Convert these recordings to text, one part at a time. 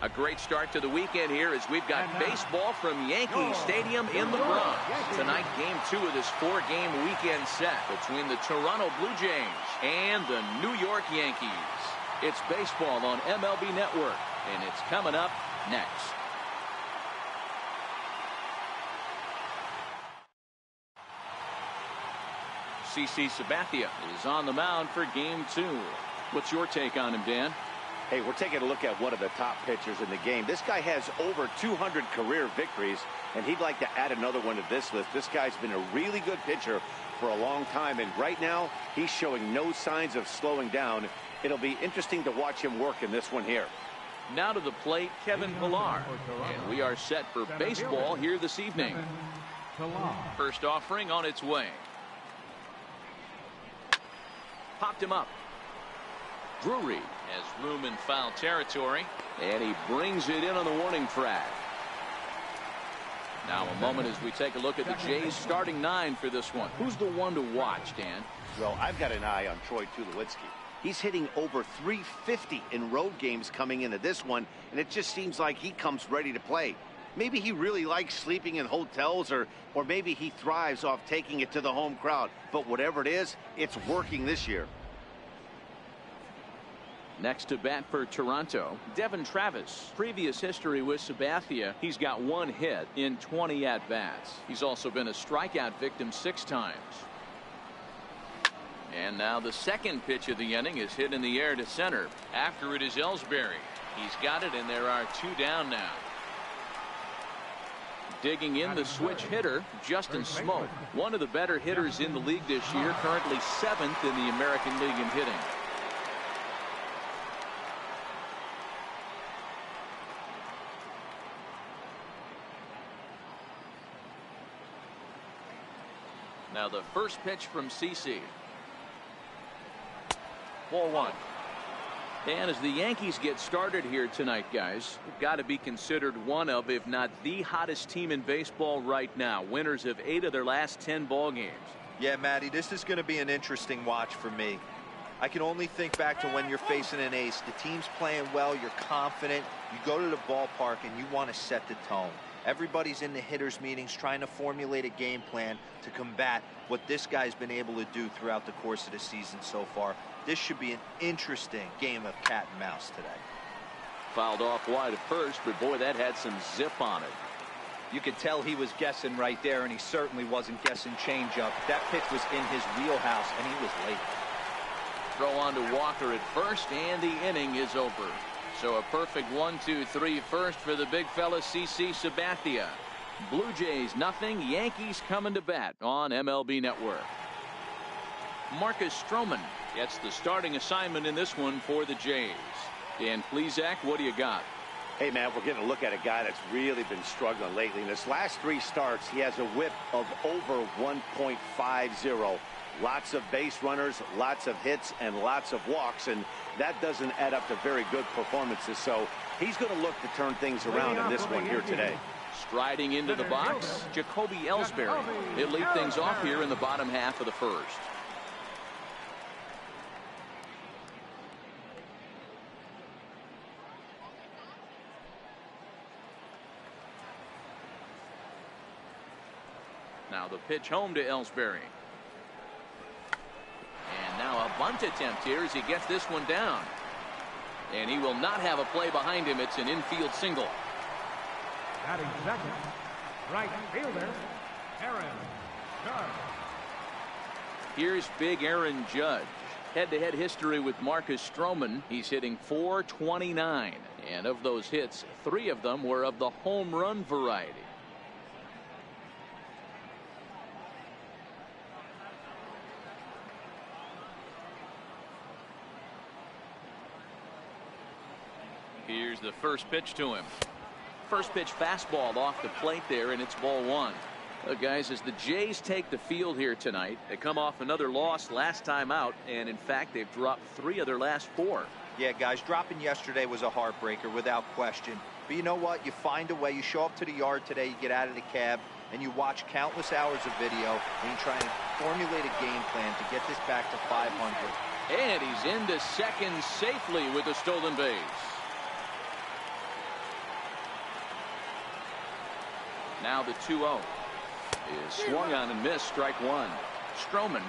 A great start to the weekend here as we've got baseball from Yankee Stadium in the Bronx. Tonight, game 2 of this 4-game weekend set between the Toronto Blue Jays and the New York Yankees. It's baseball on MLB Network, and it's coming up next. CC Sabathia is on the mound for game 2. What's your take on him, Dan? Hey, we're taking a look at one of the top pitchers in the game. This guy has over 200 career victories, and he'd like to add another one to this list. This guy's been a really good pitcher for a long time, and right now, he's showing no signs of slowing down. It'll be interesting to watch him work in this one here. Now to the plate, Kevin Pillar. And we are set for baseball here this evening. First offering on its way. Popped him up. Drury has room in foul territory, and he brings it in on the warning track. Now a moment as we take a look at the Jays starting 9 for this one. Who's the one to watch, Dan? Well, I've got an eye on Troy Tulowitzki. He's hitting over 350 in road games coming into this one, and it just seems like he comes ready to play. Maybe he really likes sleeping in hotels, or maybe he thrives off taking it to the home crowd. But whatever it is, it's working this year. Next to bat for Toronto, Devin Travis. Previous history with Sabathia, he's got 1 hit in 20 at-bats. He's also been a strikeout victim 6 times. And now the second pitch of the inning is hit in the air to center. After it is Ellsbury. He's got it, and there are 2 down now. Digging in the switch hitter, Justin Smoke. One of the better hitters in the league this year, currently 7th in the American League in hitting. Now the first pitch from CC. Ball 1. And as the Yankees get started here tonight, guys, they've got to be considered one of, if not the hottest team in baseball right now. Winners of 8 of their last 10 ball games. Yeah, Matty, this is going to be an interesting watch for me. I can only think back to when you're facing an ace. The team's playing well, you're confident, you go to the ballpark and you want to set the tone. Everybody's in the hitters meetings trying to formulate a game plan to combat what this guy's been able to do throughout the course of the season so far. This should be an interesting game of cat and mouse today. Fouled off wide at first, but boy, that had some zip on it. You could tell he was guessing right there, and he certainly wasn't guessing changeup. That pitch was in his wheelhouse, and he was late. Throw on to Walker at first, and the inning is over. So a perfect 1-2-3 first for the big fella CC Sabathia. Blue Jays nothing, Yankees coming to bat on MLB Network. Marcus Stroman gets the starting assignment in this one for the Jays. Dan Plesac, what do you got? Hey, man, we're getting a look at a guy that's really been struggling lately. In his last 3 starts, he has a whip of over 1.50. Lots of base runners, lots of hits, and lots of walks, and that doesn't add up to very good performances. So he's going to look to turn things around in this one here today. Striding into the box, Jacoby Ellsbury. He'll lead things off here in the bottom half of the first. Now the pitch home to Ellsbury. And now a bunt attempt here as he gets this one down. And he will not have a play behind him. It's an infield single. Batting second, right fielder, Aaron Judge. Here's big Aaron Judge. Head-to-head history with Marcus Stroman. He's hitting .429. And of those hits, 3 of them were of the home run variety. Here's the first pitch to him. First pitch fastball off the plate there, and it's ball 1. Guys, as the Jays take the field here tonight, they come off another loss last time out, and in fact, they've dropped 3 of their last 4. Yeah, guys, dropping yesterday was a heartbreaker without question. But you know what? You find a way. You show up to the yard today, you get out of the cab, and you watch countless hours of video, and you try and formulate a game plan to get this back to 500. And he's into second safely with a stolen base. Now the 2-0 is swung on and missed. Strike one. Stroman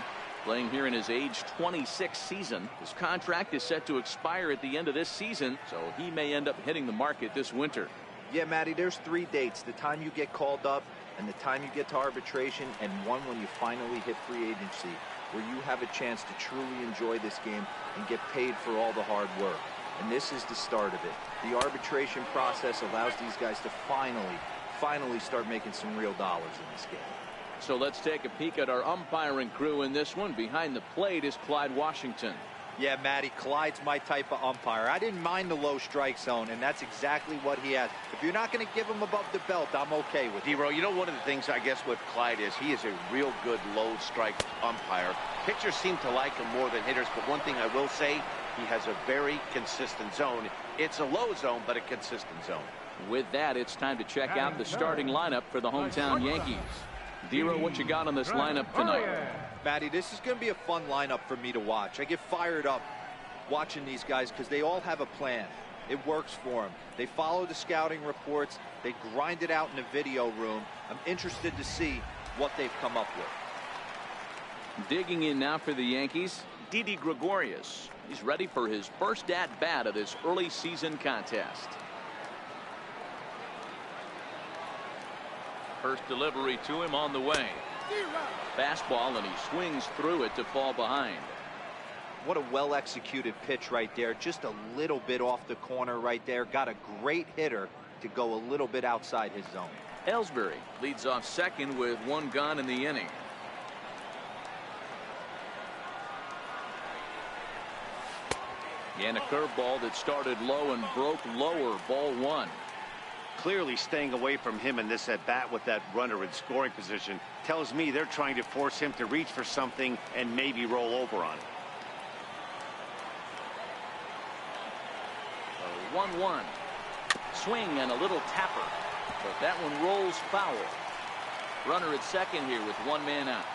playing here in his age 26 season. His contract is set to expire at the end of this season, so he may end up hitting the market this winter. Yeah, Matty, there's 3 dates: the time you get called up, and the time you get to arbitration, and one when you finally hit free agency, where you have a chance to truly enjoy this game and get paid for all the hard work. And this is the start of it. The arbitration process allows these guys to finally start making some real dollars in this game. So let's take a peek at our umpiring crew in this one. Behind the plate is Clyde Washington. Yeah, Matty, Clyde's my type of umpire. I didn't mind the low strike zone, and that's exactly what he has. If you're not going to give him above the belt, I'm okay with it. D-Row, you know, one of the things I guess with Clyde is he is a real good low strike umpire. Pitchers seem to like him more than hitters, but one thing I will say, he has a very consistent zone. It's a low zone, but a consistent zone. With that, it's time to check out the starting lineup for the hometown Yankees. D-Row, what you got on this lineup tonight? Matty, this is going to be a fun lineup for me to watch. I get fired up watching these guys because they all have a plan. It works for them. They follow the scouting reports. They grind it out in the video room. I'm interested to see what they've come up with. Digging in now for the Yankees, Didi Gregorius. He's ready for his first at-bat of this early season contest. First delivery to him on the way. Fastball, and he swings through it to fall behind. What a well-executed pitch right there. Just a little bit off the corner right there. Got a great hitter to go a little bit outside his zone. Ellsbury leads off second with 1 gone in the inning. And a curveball that started low and broke lower. Ball 1. Clearly staying away from him in this at-bat with that runner in scoring position tells me they're trying to force him to reach for something and maybe roll over on it. 1-1. Swing and a little tapper, but that one rolls foul. Runner at second here with 1 man out.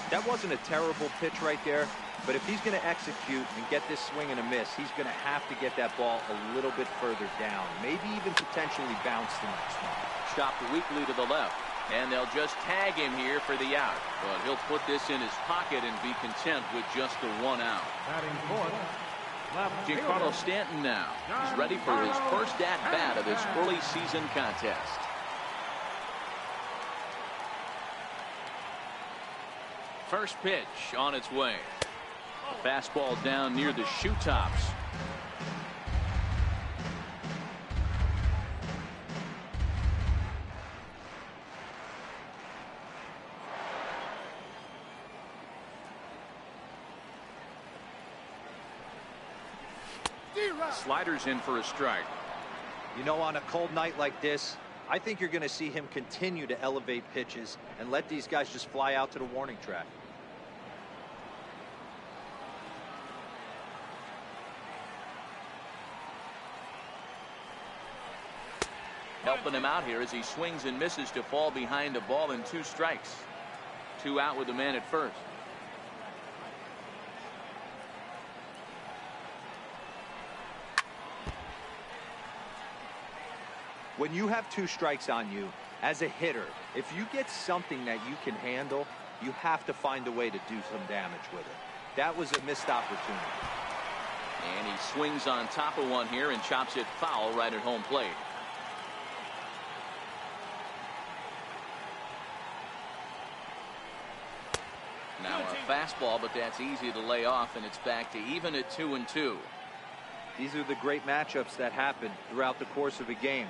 That wasn't a terrible pitch right there, but if he's going to execute and get this swing and a miss, he's going to have to get that ball a little bit further down, maybe even potentially bounce the next one. Chopped weakly to the left, and they'll just tag him here for the out. But he'll put this in his pocket and be content with just the 1 out. Batting fourth, left Giancarlo fielder. Stanton now. He's ready for his first at-bat of this early season contest. First pitch on its way. The fastball down near the shoe tops. Sliders in for a strike. You know, on a cold night like this, I think you're going to see him continue to elevate pitches and let these guys just fly out to the warning track. Helping him out here as he swings and misses to fall behind a ball and 2 strikes. 2 out with the man at first. When you have 2 strikes on you, as a hitter, if you get something that you can handle, you have to find a way to do some damage with it. That was a missed opportunity. And he swings on top of one here and chops it foul right at home plate. Now a fastball, but that's easy to lay off, and it's back to even at 2-2. These are the great matchups that happen throughout the course of a game.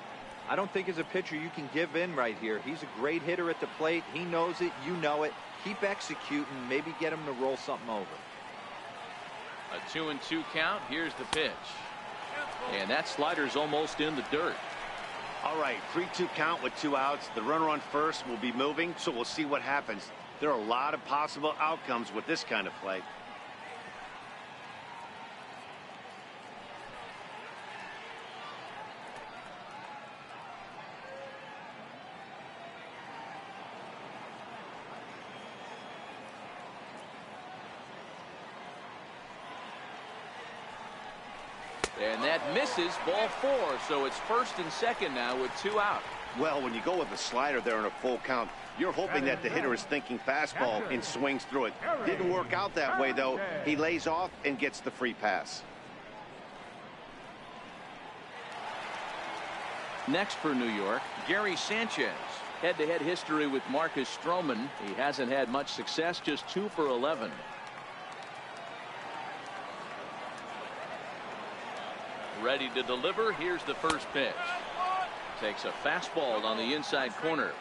I don't think as a pitcher you can give in right here. He's a great hitter at the plate. He knows it. You know it. Keep executing. Maybe get him to roll something over. A 2-2 count. Here's the pitch. And that slider's almost in the dirt. All right, 3-2 count with 2 outs. The runner on first will be moving, so we'll see what happens. There are a lot of possible outcomes with this kind of play. And that misses, ball 4. So it's first and second now with 2 out. Well, when you go with the slider there in a full count, you're hoping that the hitter is thinking fastball and swings through it. Didn't work out that way, though. He lays off and gets the free pass. Next for New York, Gary Sanchez. Head-to-head history with Marcus Stroman. He hasn't had much success, just 2 for 11. Ready to deliver. Here's the first pitch. Takes a fastball on the inside corner.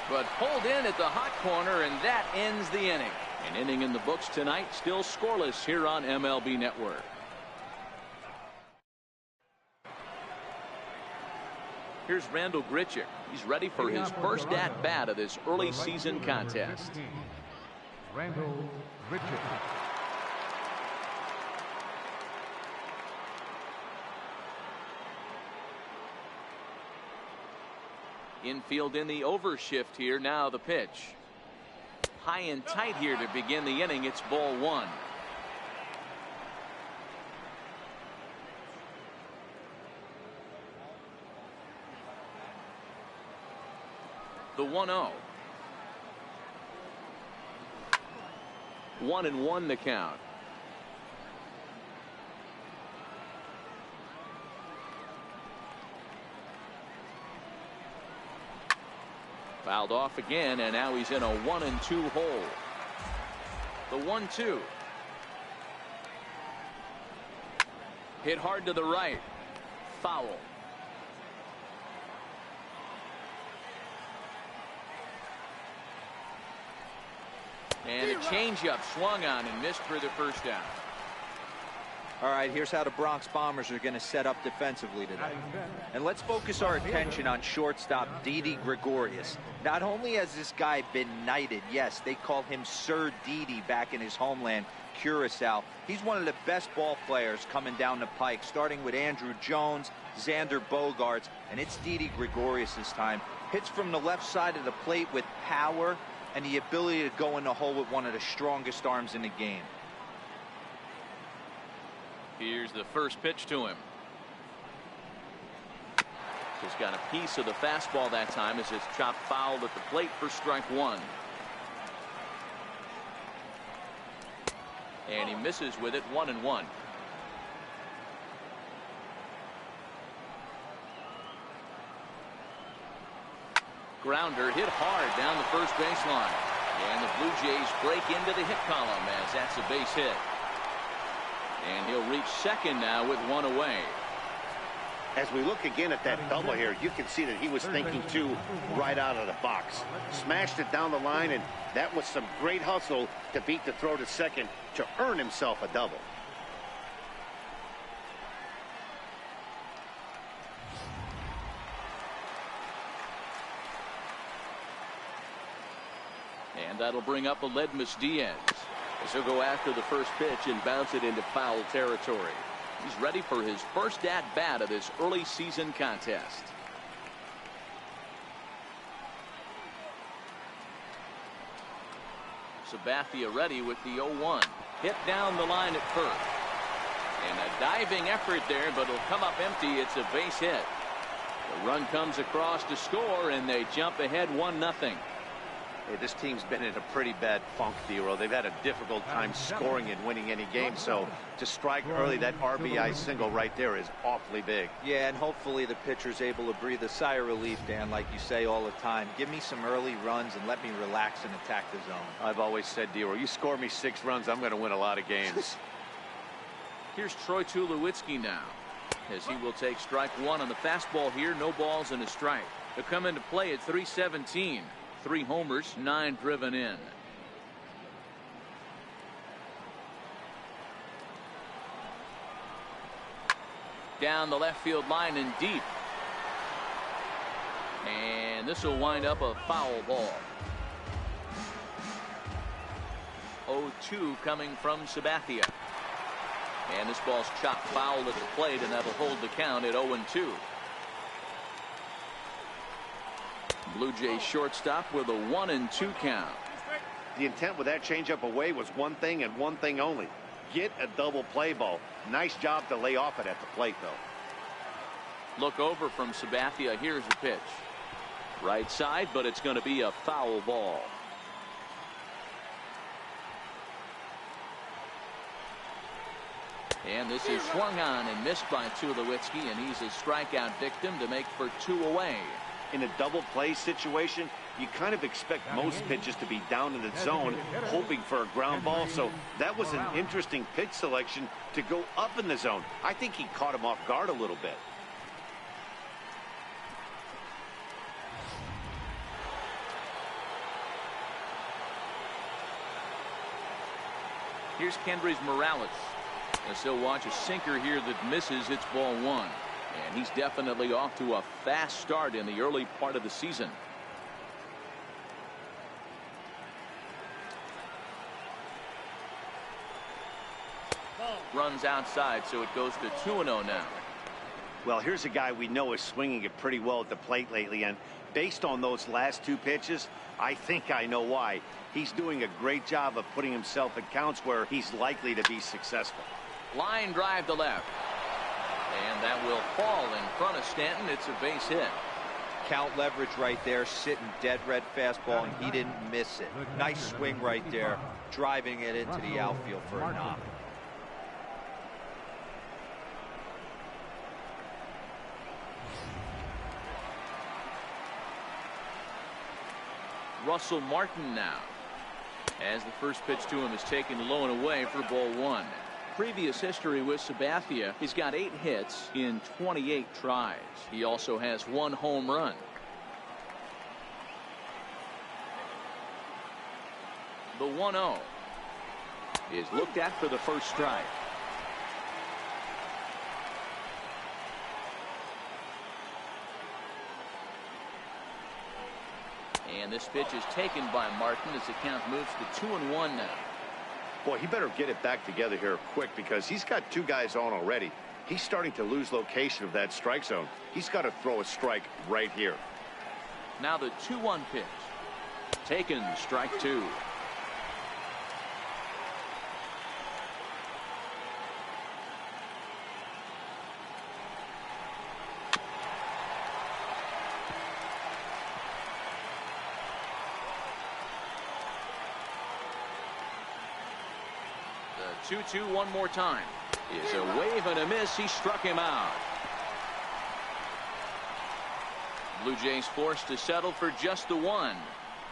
But pulled in at the hot corner, and that ends the inning. An inning in the books tonight, still scoreless here on MLB Network. Here's Randall Grichuk. He's ready for his first at-bat of this early season contest. Randall Grichuk. Infield in the overshift here. Now the pitch. High and tight here to begin the inning. It's ball 1. The 1-0. 1-1 the count. Fouled off again, and now he's in a 1-2 hole. The 1-2. Hit hard to the right. Foul. And a changeup swung on and missed for the first down. All right, here's how the Bronx Bombers are going to set up defensively today. And let's focus our attention on shortstop Didi Gregorius. Not only has this guy been knighted, yes, they call him Sir Didi back in his homeland, Curacao. He's one of the best ball players coming down the pike, starting with Andrew Jones, Xander Bogaerts, and it's Didi Gregorius this time. Hits from the left side of the plate with power and the ability to go in the hole with one of the strongest arms in the game. Here's the first pitch to him. Just got a piece of the fastball that time as it's chopped foul at the plate for strike 1. And he misses with it. 1-1. Grounder hit hard down the first baseline. And the Blue Jays break into the hit column as that's a base hit. And he'll reach second now with 1 away. As we look again at that double here, you can see that he was thinking too right out of the box. Smashed it down the line, and that was some great hustle to beat the throw to second to earn himself a double. And that'll bring up Aledmus Diaz as he'll go after the first pitch and bounce it into foul territory. He's ready for his first at-bat of this early season contest. Sabathia ready with the 0-1. Hit down the line at first. And a diving effort there, but it'll come up empty. It's a base hit. The run comes across to score, and they jump ahead 1-0. Hey, this team's been in a pretty bad funk, D-Roll. They've had a difficult time scoring and winning any game, so to strike early, that RBI single right there is awfully big. Yeah, and hopefully the pitcher's able to breathe a sigh of relief, Dan, like you say all the time. Give me some early runs and let me relax and attack the zone. I've always said, D-Roll, you score me 6 runs, I'm going to win a lot of games. Here's Troy Tulowitzki now, as he will take strike 1 on the fastball here. No balls and a strike. They'll come into play at 317. 3 homers, 9 driven in. Down the left field line and deep. And this will wind up a foul ball. 0-2 coming from Sabathia. And this ball's chopped foul at the plate, and that'll hold the count at 0-2. Blue Jays shortstop with a 1-2 count. The intent with that changeup away was one thing and one thing only. Get a double play ball. Nice job to lay off it at the plate, though. Look over from Sabathia. Here's the pitch. Right side, but it's going to be a foul ball. And this is swung on and missed by Tulowitzki, and he's a strikeout victim to make for 2 away. In a double play situation, you kind of expect most pitches to be down in the zone, hoping for a ground ball. So that was an interesting pitch selection to go up in the zone. I think he caught him off guard a little bit. Here's Kendrys Morales. As he'll watch a sinker here that misses. It's ball 1. And he's definitely off to a fast start in the early part of the season. Runs outside, so it goes to 2-0 now. Well, here's a guy we know is swinging it pretty well at the plate lately, and based on those last 2 pitches, I think I know why. He's doing a great job of putting himself in counts where he's likely to be successful. Line drive to left. And that will fall in front of Stanton. It's a base hit. Count leverage right there, sitting dead red fastball, and he didn't miss it. Nice swing right there, driving it into the outfield for a knock. Russell Martin now, as the first pitch to him is taken low and away for ball 1. Previous history with Sabathia, he's got 8 hits in 28 tries. He also has 1 home run. The 1-0 is looked at for the first strike. And this pitch is taken by Martin as the count moves to 2-1 now. Boy, he better get it back together here quick, because he's got 2 guys on already. He's starting to lose location of that strike zone. He's got to throw a strike right here. Now the 2-1 pitch. Taken, strike 2. The 2-2 one more time. Is a wave and a miss. He struck him out. Blue Jays forced to settle for just the 1.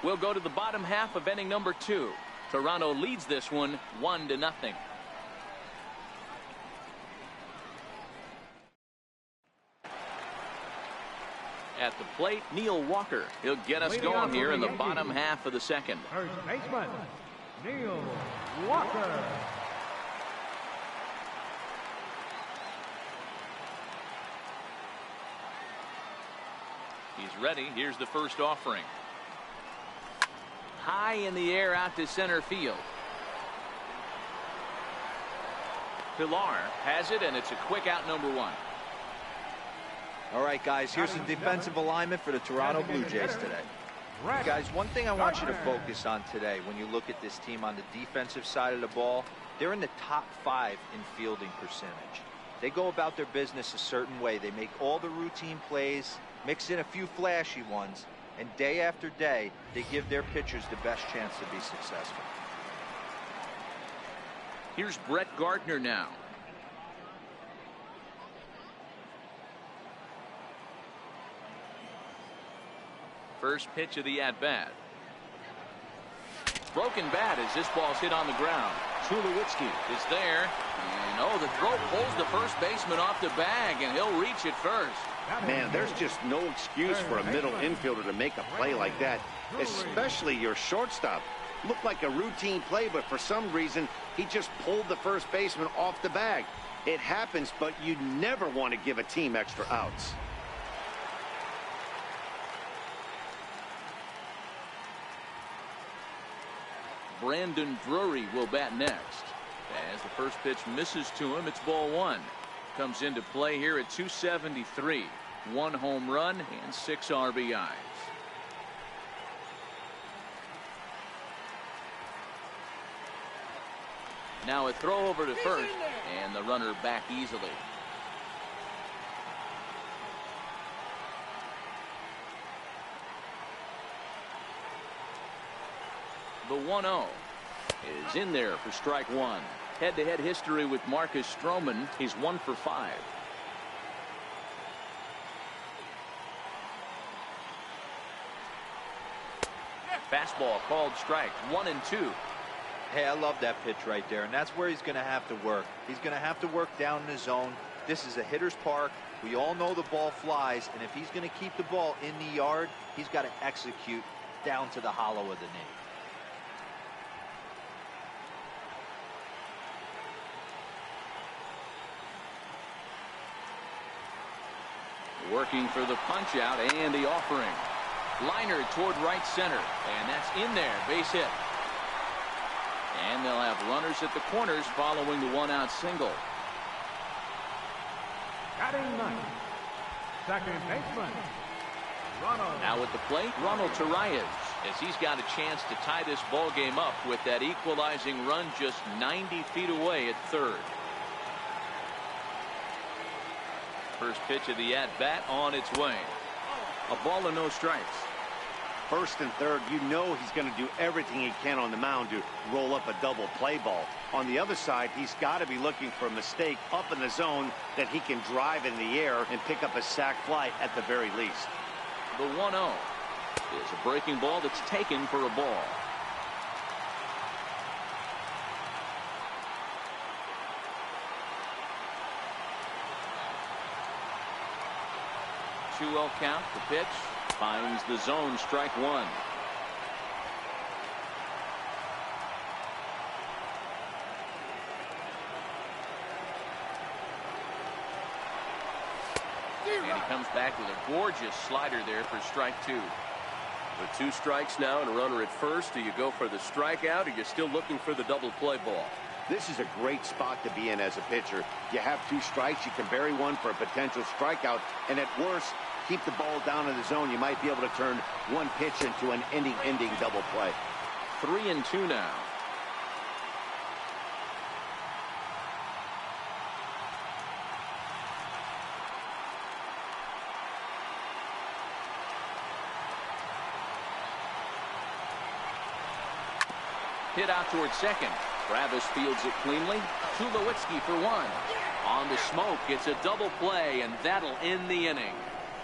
We'll go to the bottom half of inning number 2. Toronto leads this one 1-0. At the plate, Neil Walker. He'll get us going here in the bottom half of the second. First baseman, Neil Walker. He's ready. Here's the first offering. High in the air out to center field. Pilar has it, and it's a quick out, number 1. All right, guys, here's the defensive alignment for the Toronto Blue Jays today. Guys, one thing I want you to focus on today when you look at this team on the defensive side of the ball, they're in the top 5 in fielding percentage. They go about their business a certain way. They make all the routine plays, mix in a few flashy ones, and day after day, they give their pitchers the best chance to be successful. Here's Brett Gardner now. First pitch of the at-bat. Broken bat as this ball's hit on the ground. Tulowitzki is there. And oh, the throw pulls the first baseman off the bag, and he'll reach it first. Man, there's just no excuse for a middle infielder to make a play like that, especially your shortstop. Looked like a routine play, but for some reason, he just pulled the first baseman off the bag. It happens, but you never want to give a team extra outs. Brandon Drury will bat next. As the first pitch misses to him, it's ball one. Comes into play here at 273. 1 home run and 6 RBIs. Now a throw over to first, and the runner back easily. The 1-0 is in there for strike one. Head-to-head history with Marcus Stroman. He's 1 for 5. Fastball called strike 1 and 2. Hey, I love that pitch right there, and that's where he's going to have to work. He's going to have to work down in the zone. This is a hitter's park. We all know the ball flies, and if he's going to keep the ball in the yard, he's got to execute down to the hollow of the knee. Working for the punch out and the offering. Liner toward right center, and that's in there, base hit. And they'll have runners at the corners following the 1-out single. Batting ninth, second baseman, Ronald. Now at the plate, Ronald Torreyes, as he's got a chance to tie this ball game up with that equalizing run just 90 feet away at third. First pitch of the at-bat on its way. A ball and no strikes. First and third, you know he's going to do everything he can on the mound to roll up a double play ball. On the other side, he's got to be looking for a mistake up in the zone that he can drive in the air and pick up a sac fly at the very least. The 1-0 is a breaking ball that's taken for a ball. Two-0 count. The pitch finds the zone. Strike one. And he comes back with a gorgeous slider there for strike two. With 2 strikes now and a runner at first, do you go for the strikeout or you're still looking for the double play ball? This is a great spot to be in as a pitcher. You have 2 strikes, you can bury one for a potential strikeout, and at worst, keep the ball down in the zone. You might be able to turn one pitch into an ending double play. 3-2 now. Hit out towards second. Travis fields it cleanly. Tulowitzki for one. On the smoke, it's a double play, and that'll end the inning.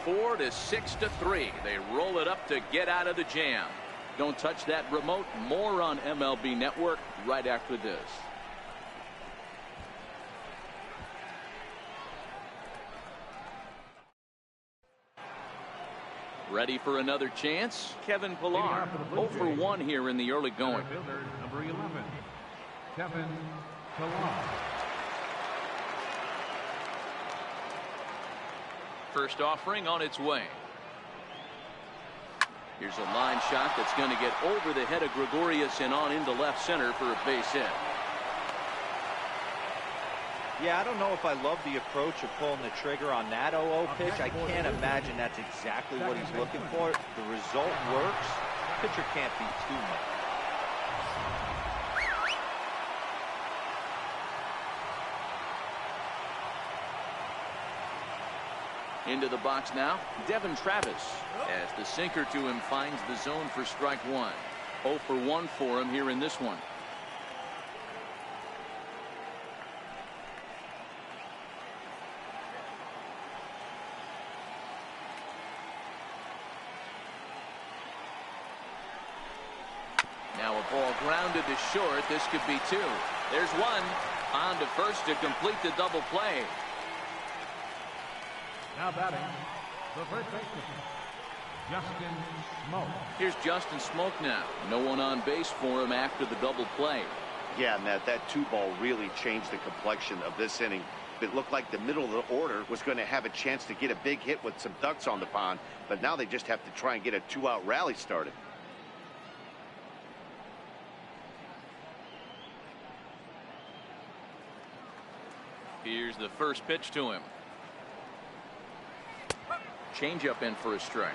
4-6-3. They roll it up to get out of the jam. Don't touch that remote. More on MLB Network right after this. Ready for another chance? Kevin Pillar, 0 for 1 here in the early going. Fielder, number 11, Kevin Pillar. First offering on its way. Here's a line shot that's going to get over the head of Gregorius and on into left center for a base hit. Yeah, I don't know if I love the approach of pulling the trigger on that 0-0 pitch. I can't imagine that's exactly what he's looking for. The result works. Pitcher can't be too much. Into the box now, Devin Travis, as the sinker to him finds the zone for strike one. 0 for 1 for him here in this one. Now a ball grounded to short. This could be 2. There's one. On to first to complete the double play. Now batting, the first baseman, Justin Smoke. Here's Justin Smoke now. No one on base for him after the double play. Yeah, Matt, that 2-ball really changed the complexion of this inning. It looked like the middle of the order was going to have a chance to get a big hit with some ducks on the pond, but now they just have to try and get a 2-out rally started. Here's the first pitch to him. Changeup in for a strike.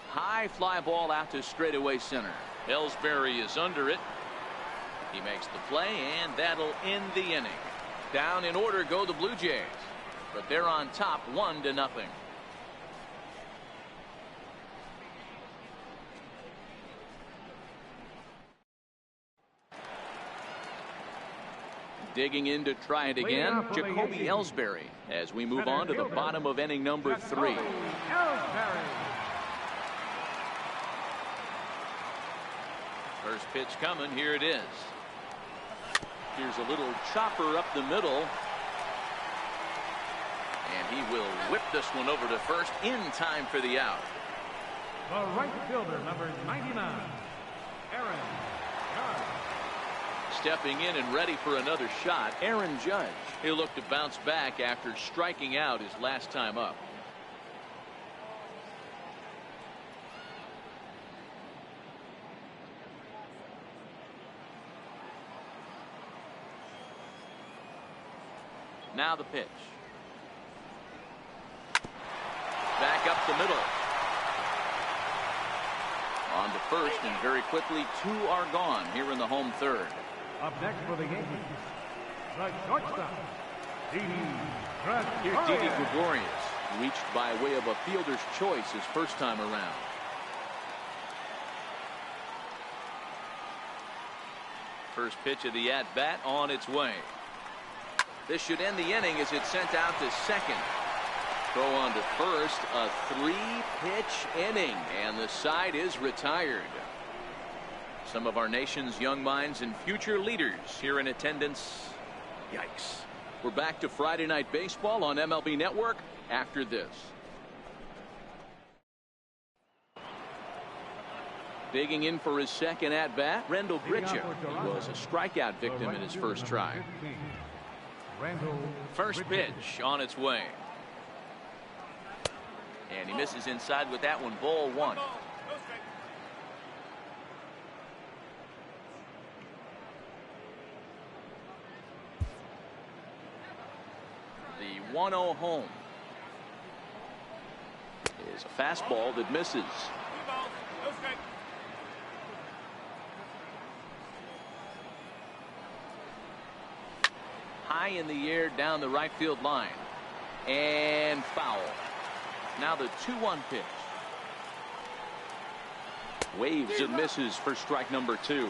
High fly ball out to straightaway center. Ellsbury is under it. He makes the play, and that'll end the inning. Down in order go the Blue Jays, but they're on top 1-0. Digging in to try it again, Jacoby Ellsbury, as we move on to the bottom of inning number 3. First pitch coming. Here it is. Here's a little chopper up the middle. And he will whip this one over to first in time for the out. The right fielder, number 99, Aaron Judge. Stepping in and ready for another shot, Aaron Judge. He'll look to bounce back after striking out his last time up. Now the pitch. Back up the middle. On to first, and very quickly 2 are gone here in the home third. Up next for the Yankees, the shortstop, Didi Here's Didi Gregorius, reached by way of a fielder's choice his first time around. First pitch of the at-bat on its way. This should end the inning as it's sent out to second. Throw on to first, a 3-pitch inning, and the side is retired. Some of our nation's young minds and future leaders here in attendance. Yikes. We're back to Friday Night Baseball on MLB Network after this. Digging in for his second at-bat, Rendell Grichuk. He was a strikeout victim in his first try. First pitch on its way. And he misses inside with that one. Ball 1. The 1-0 home is a fastball that misses. High in the air down the right field line. And foul. Now the 2-1 pitch. Waves and misses for strike number 2.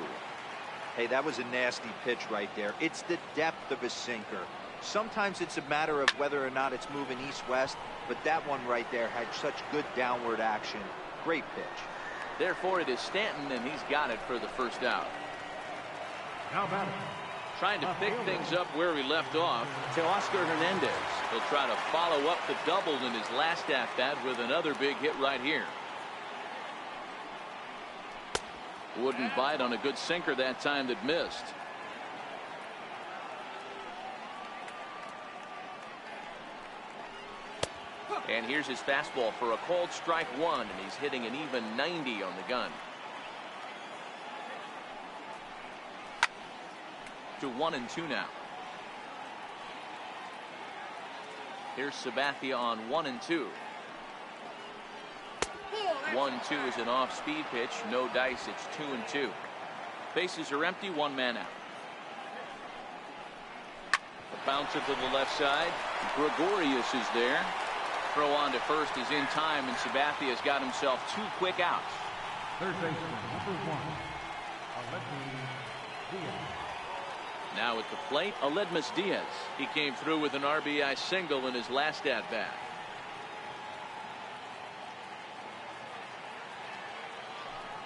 Hey, that was a nasty pitch right there. It's the depth of his sinker. Sometimes it's a matter of whether or not it's moving east-west, but that one right there had such good downward action. Great pitch. Therefore, it is Stanton, and he's got it for the first out. Now batting. Trying to pick things up where we left off to Oscar Hernandez. He'll try to follow up the double in his last at-bat with another big hit right here. Wouldn't bite on a good sinker that time that missed. And here's his fastball for a called strike 1, and he's hitting an even 90 on the gun. To 1-2 now. Here's Sabathia on 1-2. 1-2 is an off-speed pitch. No dice. It's 2-2. Bases are empty. 1 man out. A bouncer to the left side. Gregorius is there. Throw on to first is in time, and Sabathia has got himself 2 quick outs. Third baseman, number 1, Aledmys Diaz. Now at the plate, Aledmys Diaz. He came through with an RBI single in his last at-bat.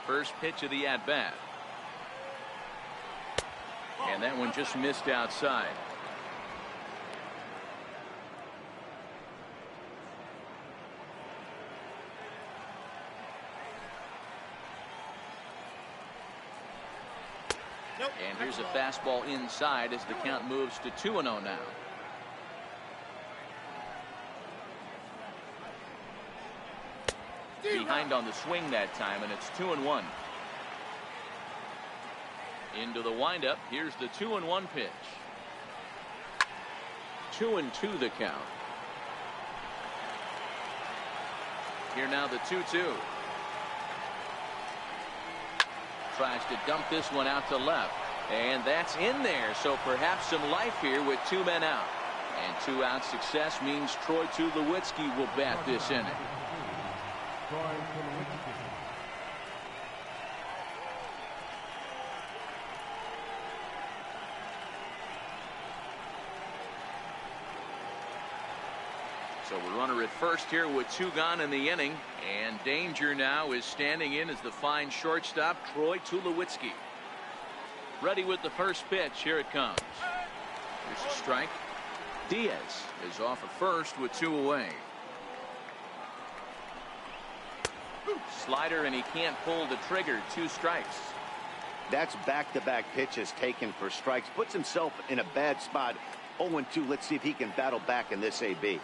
First pitch of the at-bat. And that one just missed outside. And here's a fastball inside as the count moves to 2-0 now. Behind on the swing that time, and it's 2-1. Into the windup. Here's the 2-1 pitch. 2-2 the count. Here now the 2-2. Tries to dump this one out to left. And that's in there. So perhaps some life here with 2 men out. And 2-out success means Troy Tulowitzki will bat this inning. So a runner at first here with 2 gone in the inning. And danger now is standing in as the fine shortstop, Troy Tulowitzki. Ready with the first pitch. Here it comes. Here's a strike. Diaz is off at first with 2 away. Slider, and he can't pull the trigger. 2 strikes. That's back-to-back pitches taken for strikes. Puts himself in a bad spot. 0-2. Let's see if he can battle back in this AB.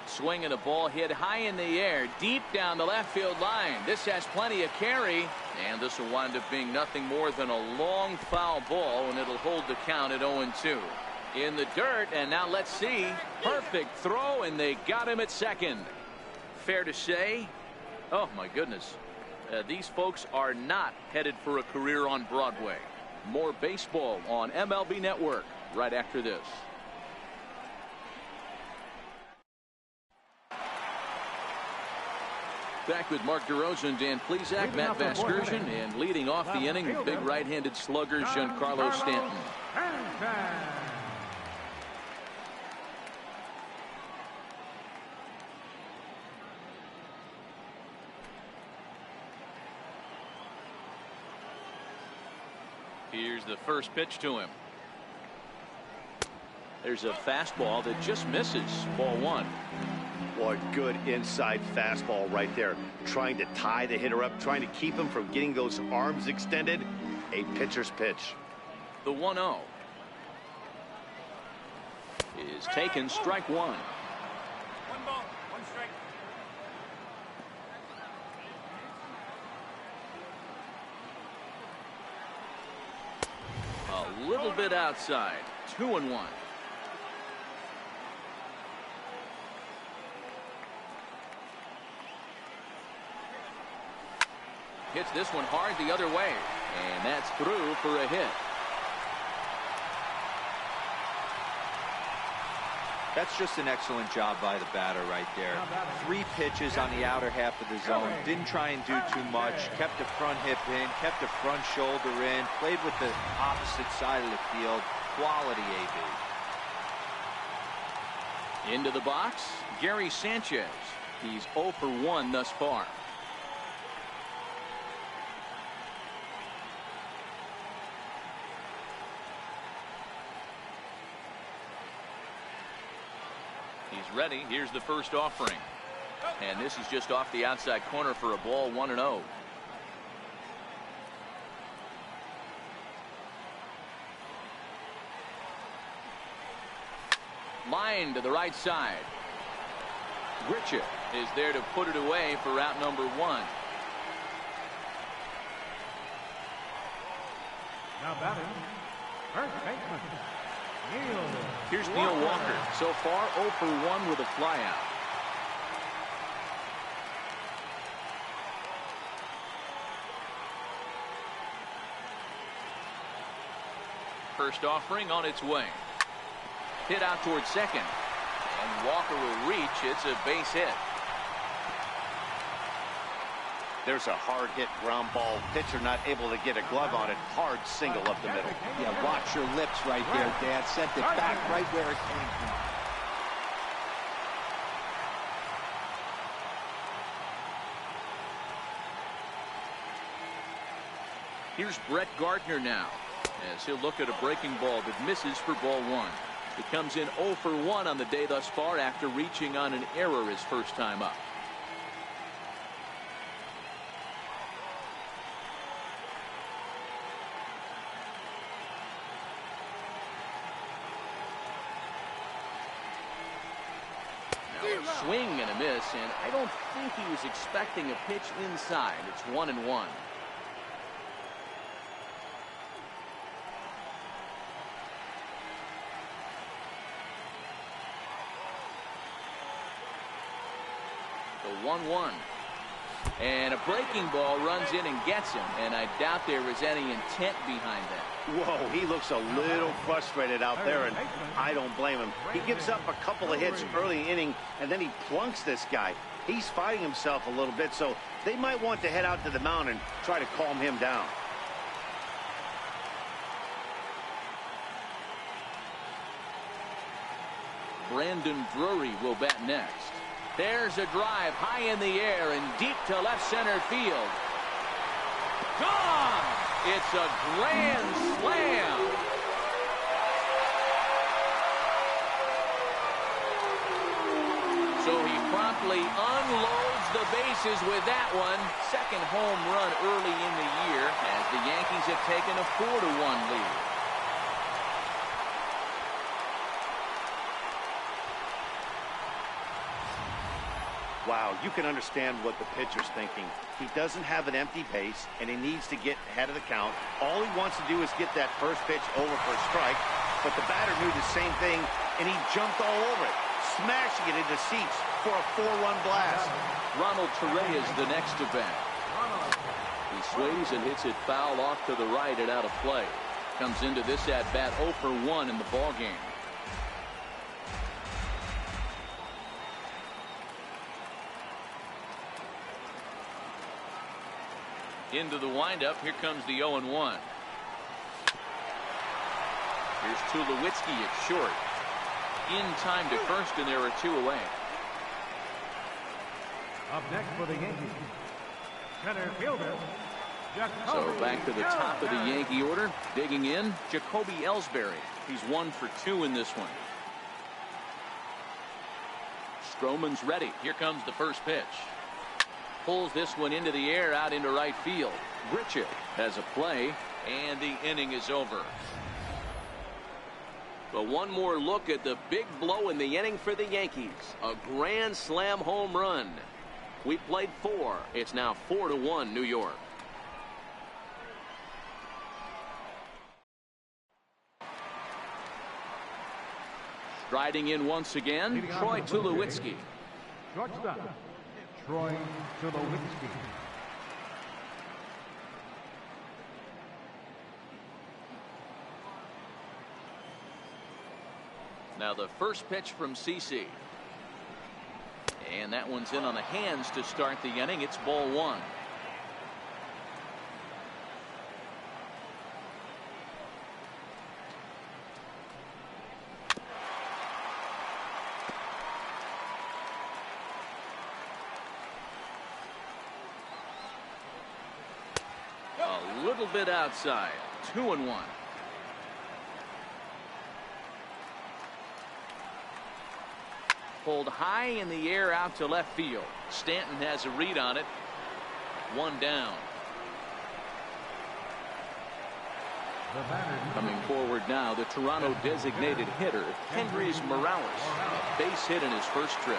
Swing and a ball hit high in the air, deep down the left field line. This has plenty of carry, and this will wind up being nothing more than a long foul ball, and it'll hold the count at 0-2. In the dirt, and now let's see. Perfect throw, and they got him at second. Fair to say, oh my goodness, these folks are not headed for a career on Broadway. More baseball on MLB Network right after this. Back with Mark DeRosa, Dan Plesac, Matt Vasgersian, and leading off the inning, the big right-handed slugger, Giancarlo Stanton. Here's the first pitch to him. There's a fastball that just misses. Ball 1. Boy, good inside fastball right there. Trying to tie the hitter up, trying to keep him from getting those arms extended. A pitcher's pitch. The 1-0 is taken. Strike 1. 1 ball, 1 strike. A little bit outside. 2-1. Hits this one hard the other way, and that's through for a hit. That's just an excellent job by the batter right there. 3 pitches on the outer half of the zone. Didn't try and do too much. Kept the front hip in, kept the front shoulder in, played with the opposite side of the field. Quality AB. Into the box, Gary Sanchez. He's 0 for 1 thus far. He's ready. Here's the first offering. And this is just off the outside corner for a ball. 1-0. Line to the right side. Grichuk is there to put it away for out number 1. Now batting, first baseman, Neil. Here's Neil Walker. So far 0 for 1 with a flyout. First offering on its way. Hit out towards second. And Walker will reach. It's a base hit. There's a hard hit ground ball. Pitcher not able to get a glove on it. Hard single up the middle. Yeah, watch your lips right there, Dad. Sent it back right where it came from. Here's Brett Gardner now, as he'll look at a breaking ball that misses for ball 1. It comes in 0 for 1 on the day thus far after reaching on an error his first time up. Now a swing and a miss, and I don't think he was expecting a pitch inside. It's 1-1. The 1-1. And a breaking ball runs in and gets him, and I doubt there was any intent behind that. Whoa, he looks a little frustrated out there, and I don't blame him. He gives up a couple of hits early in the inning, and then he plunks this guy. He's fighting himself a little bit, so they might want to head out to the mound and try to calm him down. Brandon Drury will bat next. There's a drive high in the air and deep to left center field. Gone! It's a grand slam. So he promptly unloads the bases with that one. Second home run early in the year as the Yankees have taken a 4-1 lead. Wow, you can understand what the pitcher's thinking. He doesn't have an empty base, and he needs to get ahead of the count. All he wants to do is get that first pitch over for a strike, but the batter knew the same thing, and he jumped all over it, smashing it into seats for a 4-run blast. Ronald Torrey is the next to bat. He sways and hits it foul off to the right and out of play. Comes into this at-bat 0 for 1 in the ballgame. Into the windup. Here comes the 0-1. Here's Tulowitzki at short. In time to first, and there are 2 away. Up next for the Yankees, center fielder. So back to the top of the Yankee order. Digging in, Jacoby Ellsbury. He's 1 for 2 in this one. Stroman's ready. Here comes the first pitch. Pulls this one into the air out into right field. Bridget has a play, and the inning is over. But one more look at the big blow in the inning for the Yankees. A grand slam home run. We played 4. It's now 4-1 New York. Striding in once again, Troy Tulowitzki. Shortstop, Troy Tulowitzki. Now the first pitch from CC. And that one's in on the hands to start the inning. It's ball 1. A little bit outside. 2-1. Pulled high in the air out to left field. Stanton has a read on it. 1 down. Coming forward now, the Toronto designated hitter, Kendrys Morales. A base hit in his first trip.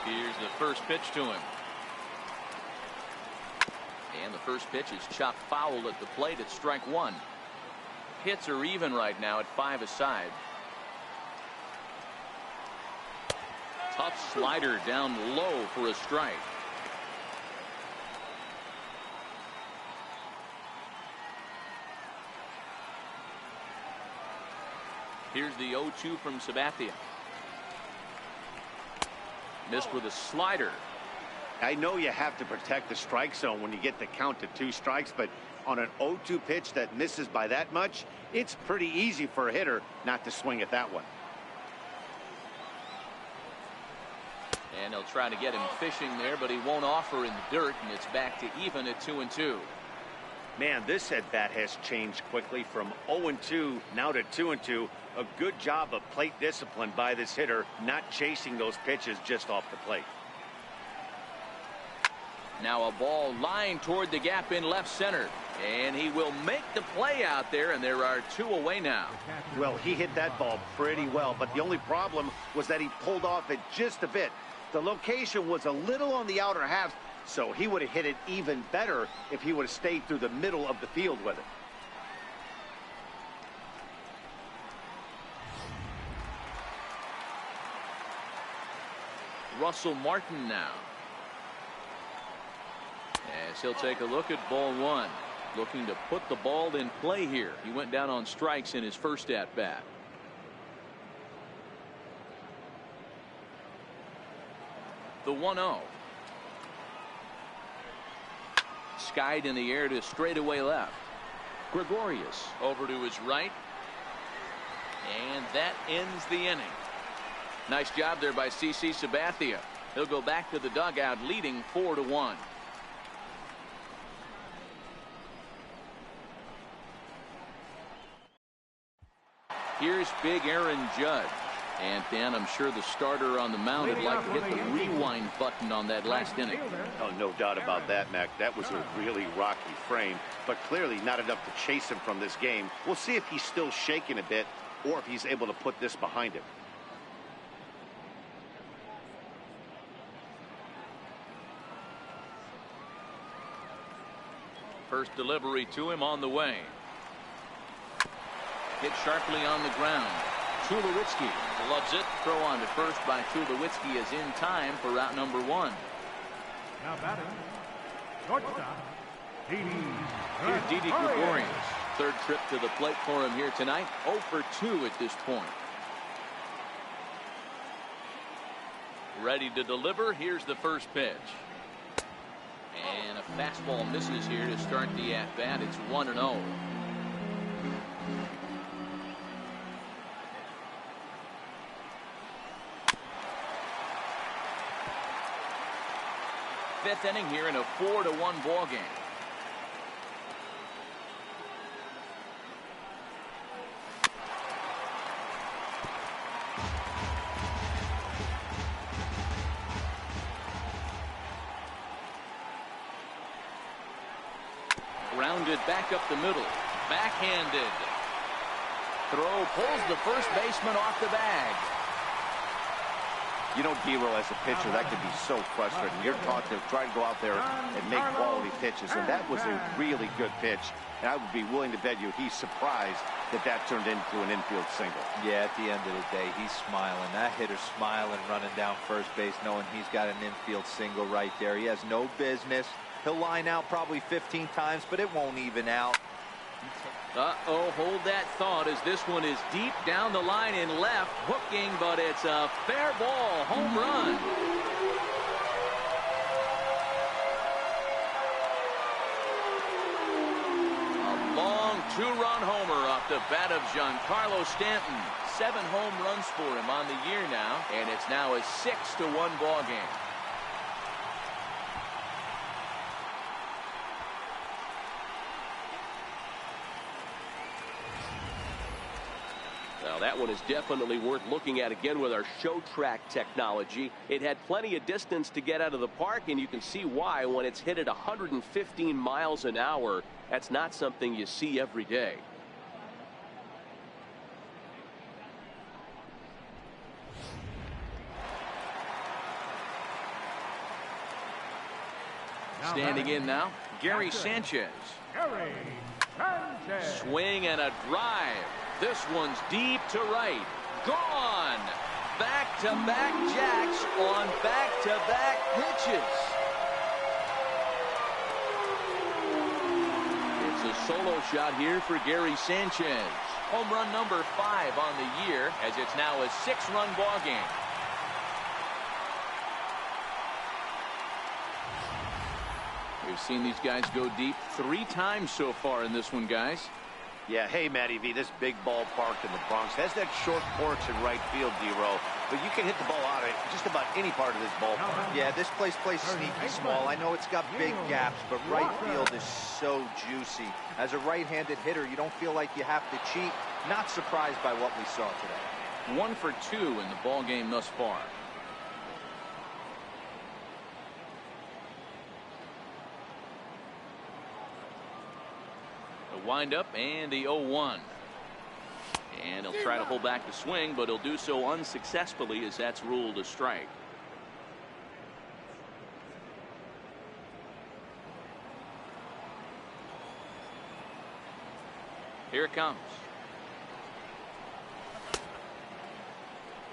Here's the first pitch to him. And the first pitch is chopped foul at the plate at strike 1. Hits are even right now at 5 aside. Tough slider down low for a strike. Here's the 0-2 from Sabathia. Missed with a slider. I know you have to protect the strike zone when you get the count to 2 strikes, but on an 0-2 pitch that misses by that much, it's pretty easy for a hitter not to swing at that one. And they'll try to get him fishing there, but he won't offer in the dirt, and it's back to even at 2-2. Man, this at bat has changed quickly from 0-2 now to 2-2. A good job of plate discipline by this hitter, not chasing those pitches just off the plate. Now a ball lined toward the gap in left center, and he will make the play out there, and there are 2 away now. Well, he hit that ball pretty well, but the only problem was that he pulled off it just a bit. The location was a little on the outer half, so he would have hit it even better if he would have stayed through the middle of the field with it. Russell Martin now. As he'll take a look at ball one. Looking to put the ball in play here. He went down on strikes in his first at bat. The 1-0. Skied in the air to straightaway left. Gregorius over to his right. And that ends the inning. Nice job there by CC Sabathia. He'll go back to the dugout leading 4-1. Here's big Aaron Judge. And Dan, I'm sure the starter on the mound would like to hit the rewind button on that last inning. Oh, no doubt about that, Mac. That was a really rocky frame, but clearly not enough to chase him from this game. We'll see if he's still shaking a bit or if he's able to put this behind him. First delivery to him on the way. Hit sharply on the ground. Tulowitzki loves it. Throw on to first by Tulowitzki is in time for route number one. Now batting, shortstop, Here's Didi Gregorius. Third trip to the plate for him here tonight. 0 for 2 at this point. Ready to deliver. Here's the first pitch. And a fastball misses here to start the at-bat. It's 1-0. Fifth inning here in a 4-1 ball game. Grounded back up the middle. Backhanded. Throw pulls the first baseman off the bag. You know, Dero, as a pitcher, that could be so frustrating. You're taught to try to go out there and make quality pitches, and that was a really good pitch. And I would be willing to bet you he's surprised that that turned into an infield single. Yeah, at the end of the day, he's smiling. That hitter's smiling, running down first base, knowing he's got an infield single right there. He has no business. He'll line out probably 15 times, but it won't even out. Uh-oh, hold that thought as this one is deep down the line in left, hooking, but it's a fair ball, home run. A long two-run homer off the bat of Giancarlo Stanton. 7 home runs for him on the year now, and it's now a 6-1 ball game. Now that one is definitely worth looking at again with our show track technology. It had plenty of distance to get out of the park, and you can see why when it's hit at 115 miles an hour. That's not something you see every day. Standing in now, Gary Sanchez. Swing and a drive. This one's deep to right. Gone. Back-to-back jacks on back-to-back pitches. It's a solo shot here for Gary Sanchez. Home run number 5 on the year, as it's now a 6-run ball game. We've seen these guys go deep 3 times so far in this one, guys. Yeah, hey, Matty V, this big ballpark in the Bronx has that short porch in right field, D-Row, but you can hit the ball out of just about any part of this ballpark. Yeah, this place plays sneaky small. I know it's got big gaps, but right field is so juicy. As a right-handed hitter, you don't feel like you have to cheat. Not surprised by what we saw today. 1 for 2 in the ball game thus far. Wind up and the 0-1, and he'll try to hold back the swing, but he'll do so unsuccessfully as that's ruled a strike. Here it comes.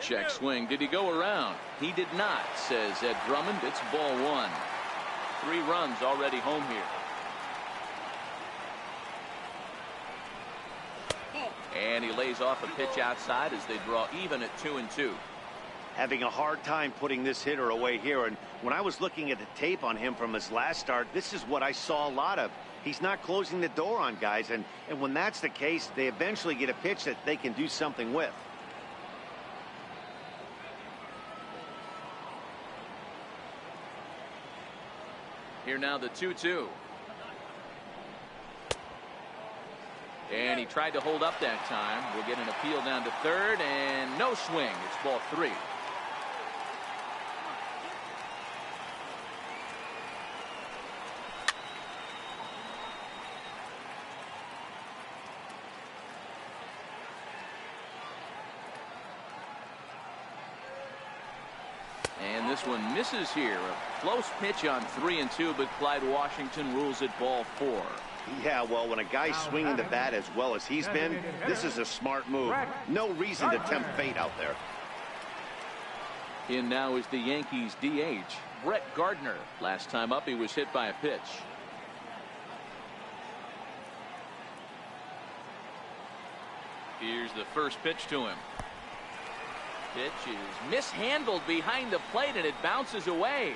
Check swing. Did he go around? He did not, says Ed Drummond. It's ball one. 3 runs already home here. And he lays off a pitch outside as they draw even at 2-2. Having a hard time putting this hitter away here. And when I was looking at the tape on him from his last start, this is what I saw a lot of. He's not closing the door on guys. And when that's the case, they eventually get a pitch that they can do something with. Here now the 2-2. And he tried to hold up that time. We'll get an appeal down to third, and no swing. It's ball 3. And this one misses here. A close pitch on 3-2, but Clyde Washington rules it ball 4. Yeah, well, when a guy's swinging the bat as well as he's been, this is a smart move. No reason to tempt fate out there. In now is the Yankees DH, Brett Gardner. Last time up, he was hit by a pitch. Here's the first pitch to him. Pitch is mishandled behind the plate, and it bounces away.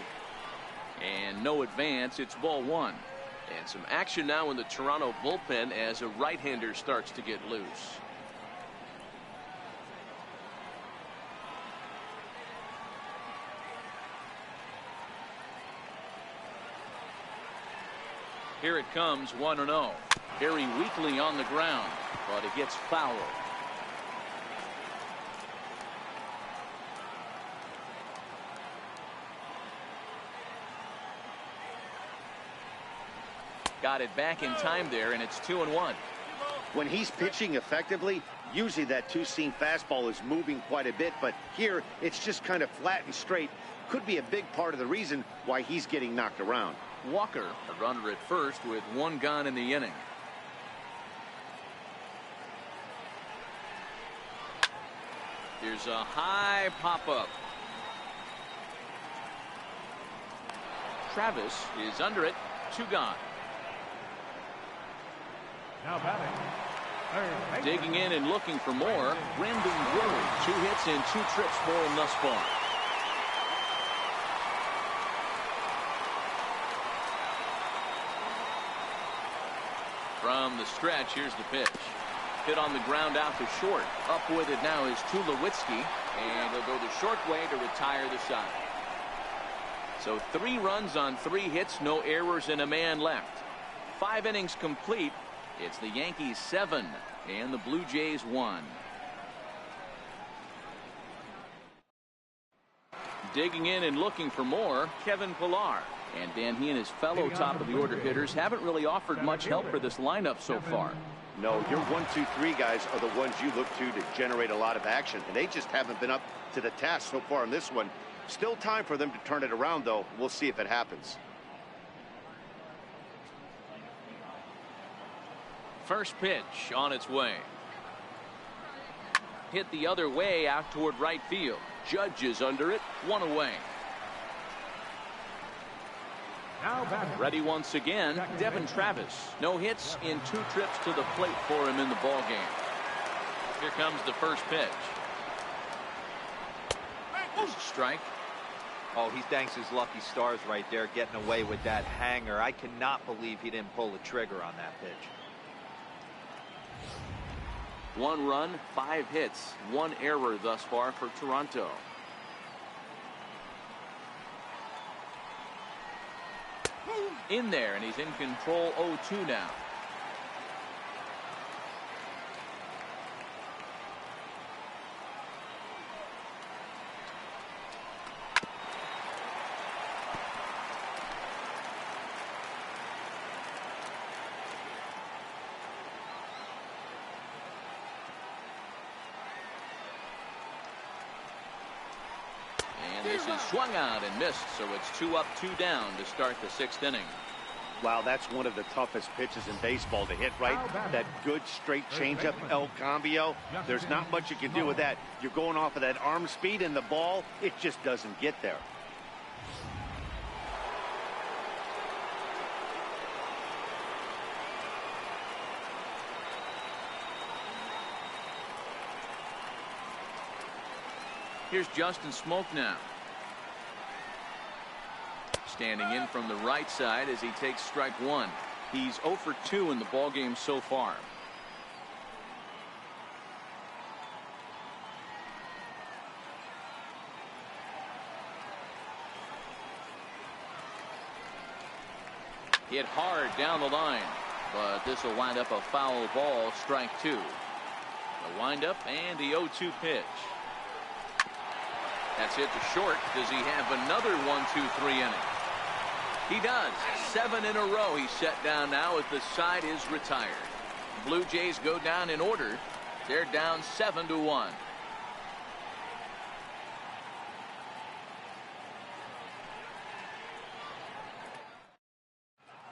And no advance. It's ball 1. And some action now in the Toronto bullpen as a right-hander starts to get loose. Here it comes, 1-0. Very weakly on the ground, but it gets fouled. Got it back in time there, and it's 2-1. When he's pitching effectively, usually that two-seam fastball is moving quite a bit, but here it's just kind of flat and straight. Could be a big part of the reason why he's getting knocked around. Walker, a runner at first with 1 gone in the inning. Here's a high pop-up. Travis is under it. 2 gone. Now batting. Digging in and looking for more, Brendan Drury. 2 hits and 2 trips for him thus far. From the stretch, here's the pitch. Hit on the ground out to short. Up with it now is Tulowitzki, and he'll go the short way to retire the side. So 3 runs on 3 hits, no errors, and a man left. 5 innings complete. It's the Yankees 7 and the Blue Jays 1. Digging in and looking for more, Kevin Pillar. And Dan, he and his fellow top of the order hitters haven't really offered much help for this lineup so far. No, your 1, 2, 3 guys are the ones you look to generate a lot of action, and they just haven't been up to the task so far in this one. Still time for them to turn it around, though. We'll see if it happens. First pitch on its way. Hit the other way out toward right field. Judge is under it. 1 away. Now batting. Ready once again, Devin Travis. No hits in 2 trips to the plate for him in the ball game. Here comes the first pitch. There's a strike. Oh, he thanks his lucky stars right there, getting away with that hanger. I cannot believe he didn't pull the trigger on that pitch. 1 run, 5 hits, 1 error thus far for Toronto. In there, and he's in control. 0-2 now. This is swung out and missed, so it's 2 up, 2 down to start the 6th inning. Wow, that's one of the toughest pitches in baseball to hit, right? That good straight changeup, El Cambio. There's not much you can do with that. You're going off of that arm speed, and the ball, it just doesn't get there. Here's Justin Smoke now. Standing in from the right side as he takes strike one. He's 0 for 2 in the ballgame so far. Hit hard down the line, but this will wind up a foul ball, strike two. The windup and the 0-2 pitch. That's hit to short. Does he have another 1-2-3 inning? He does. 7 in a row he's set down now as the side is retired. Blue Jays go down in order. They're down 7-1.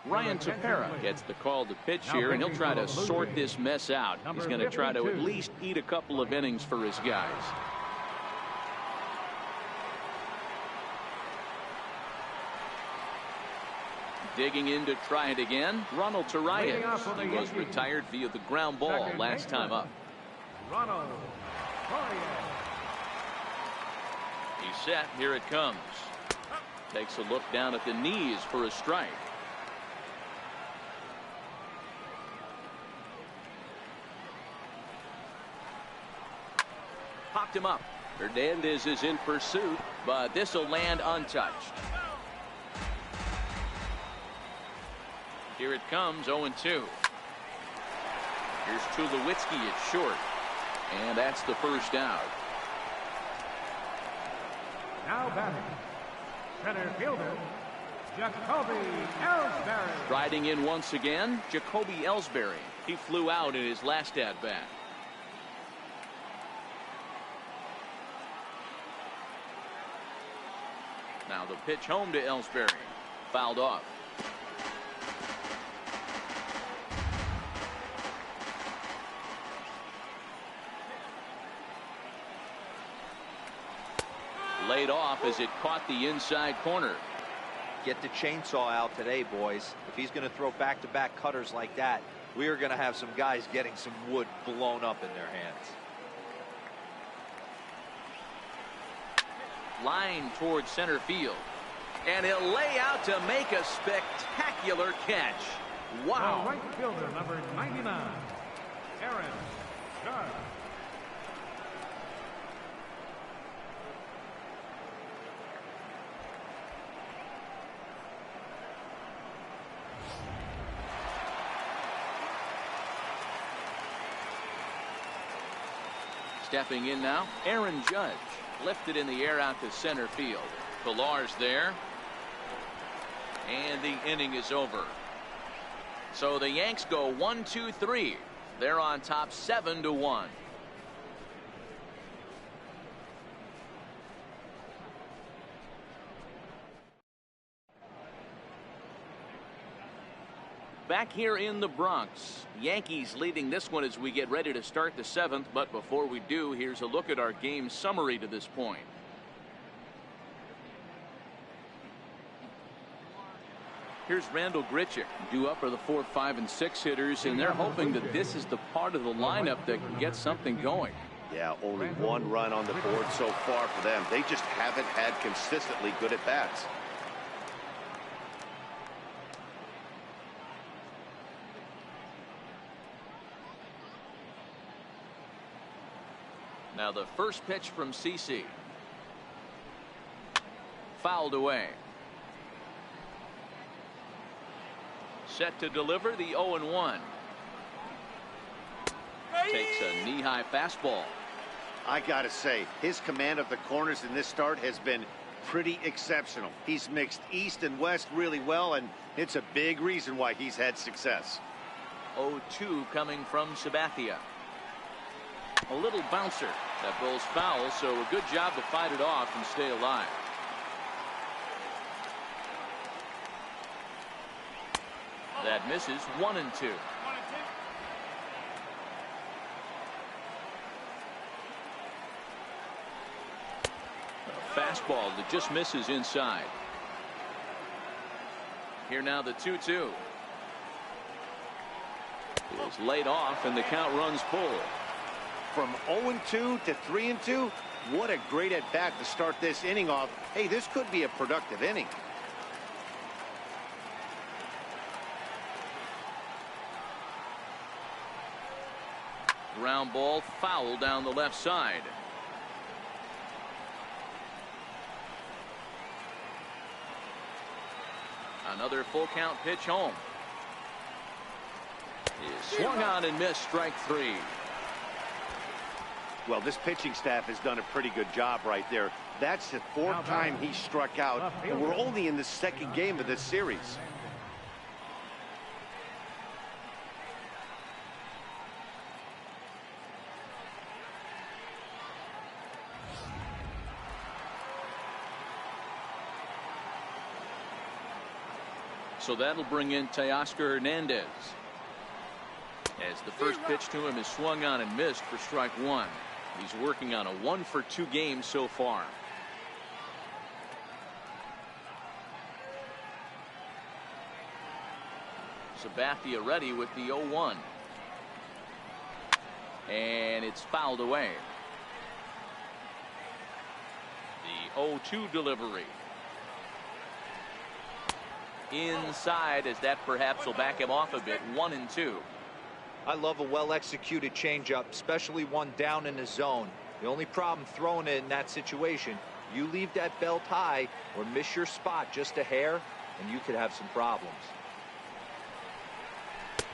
Ryan Tepera gets the call to pitch here, and he'll try to sort this mess out. He's going to try to at least eat a couple of innings for his guys. Digging in to try it again, Ronald Torreyes. He was retired via the ground ball last time up. Ronald Torreyes. He's set. Here it comes. Takes a look down at the knees for a strike. Popped him up. Hernandez is in pursuit, but this will land untouched. Here it comes, 0-2. Here's Tulowitzki at short, and that's the first out. Now batting, center fielder, Jacoby Ellsbury. Riding in once again, Jacoby Ellsbury. He flew out in his last at-bat. Now the pitch home to Ellsbury. Fouled off. Laid off as it caught the inside corner. Get the chainsaw out today, boys. If he's going to throw back-to-back cutters like that, we are going to have some guys getting some wood blown up in their hands. Line towards center field. And he'll lay out to make a spectacular catch. Wow. The right fielder, number 99, Aaron Judge. Stepping in now, Aaron Judge. Lifted in the air out to center field. Pillar's there. And the inning is over. So the Yanks go 1-2-3. They're on top 7-1. Back here in the Bronx, Yankees leading this one as we get ready to start the 7th. But before we do, here's a look at our game summary to this point. Here's Randall Grichuk. Due up are the 4, 5, and 6 hitters, and they're hoping that this is the part of the lineup that can get something going. Yeah, only 1 run on the board so far for them. They just haven't had consistently good at bats. Now the first pitch from CC. Fouled away. Set to deliver the 0-1. Takes a knee-high fastball. I gotta say, his command of the corners in this start has been pretty exceptional. He's mixed east and west really well, and it's a big reason why he's had success. 0-2 coming from Sabathia. A little bouncer that rolls foul, so a good job to fight it off and stay alive. That misses. 1-2. A fastball that just misses inside. Here now the 2-2 is laid off and the count runs full. From 0-2 to 3-2, what a great at bat to start this inning off. Hey, this could be a productive inning. Ground ball foul down the left side. Another full count pitch home. Is swung on and missed. Strike 3. Well, this pitching staff has done a pretty good job right there. That's the 4th time he struck out, and we're only in the 2nd game of this series. So that'll bring in Teoscar Hernandez. As the first pitch to him is swung on and missed for strike 1. He's working on a 1-for-2 game so far. Sabathia ready with the 0-1. And it's fouled away. The 0-2 delivery. Inside, as that perhaps will back him off a bit. 1-2. I love a well-executed changeup, especially one down in the zone. The only problem throwing it in that situation, you leave that belt high or miss your spot just a hair, and you could have some problems.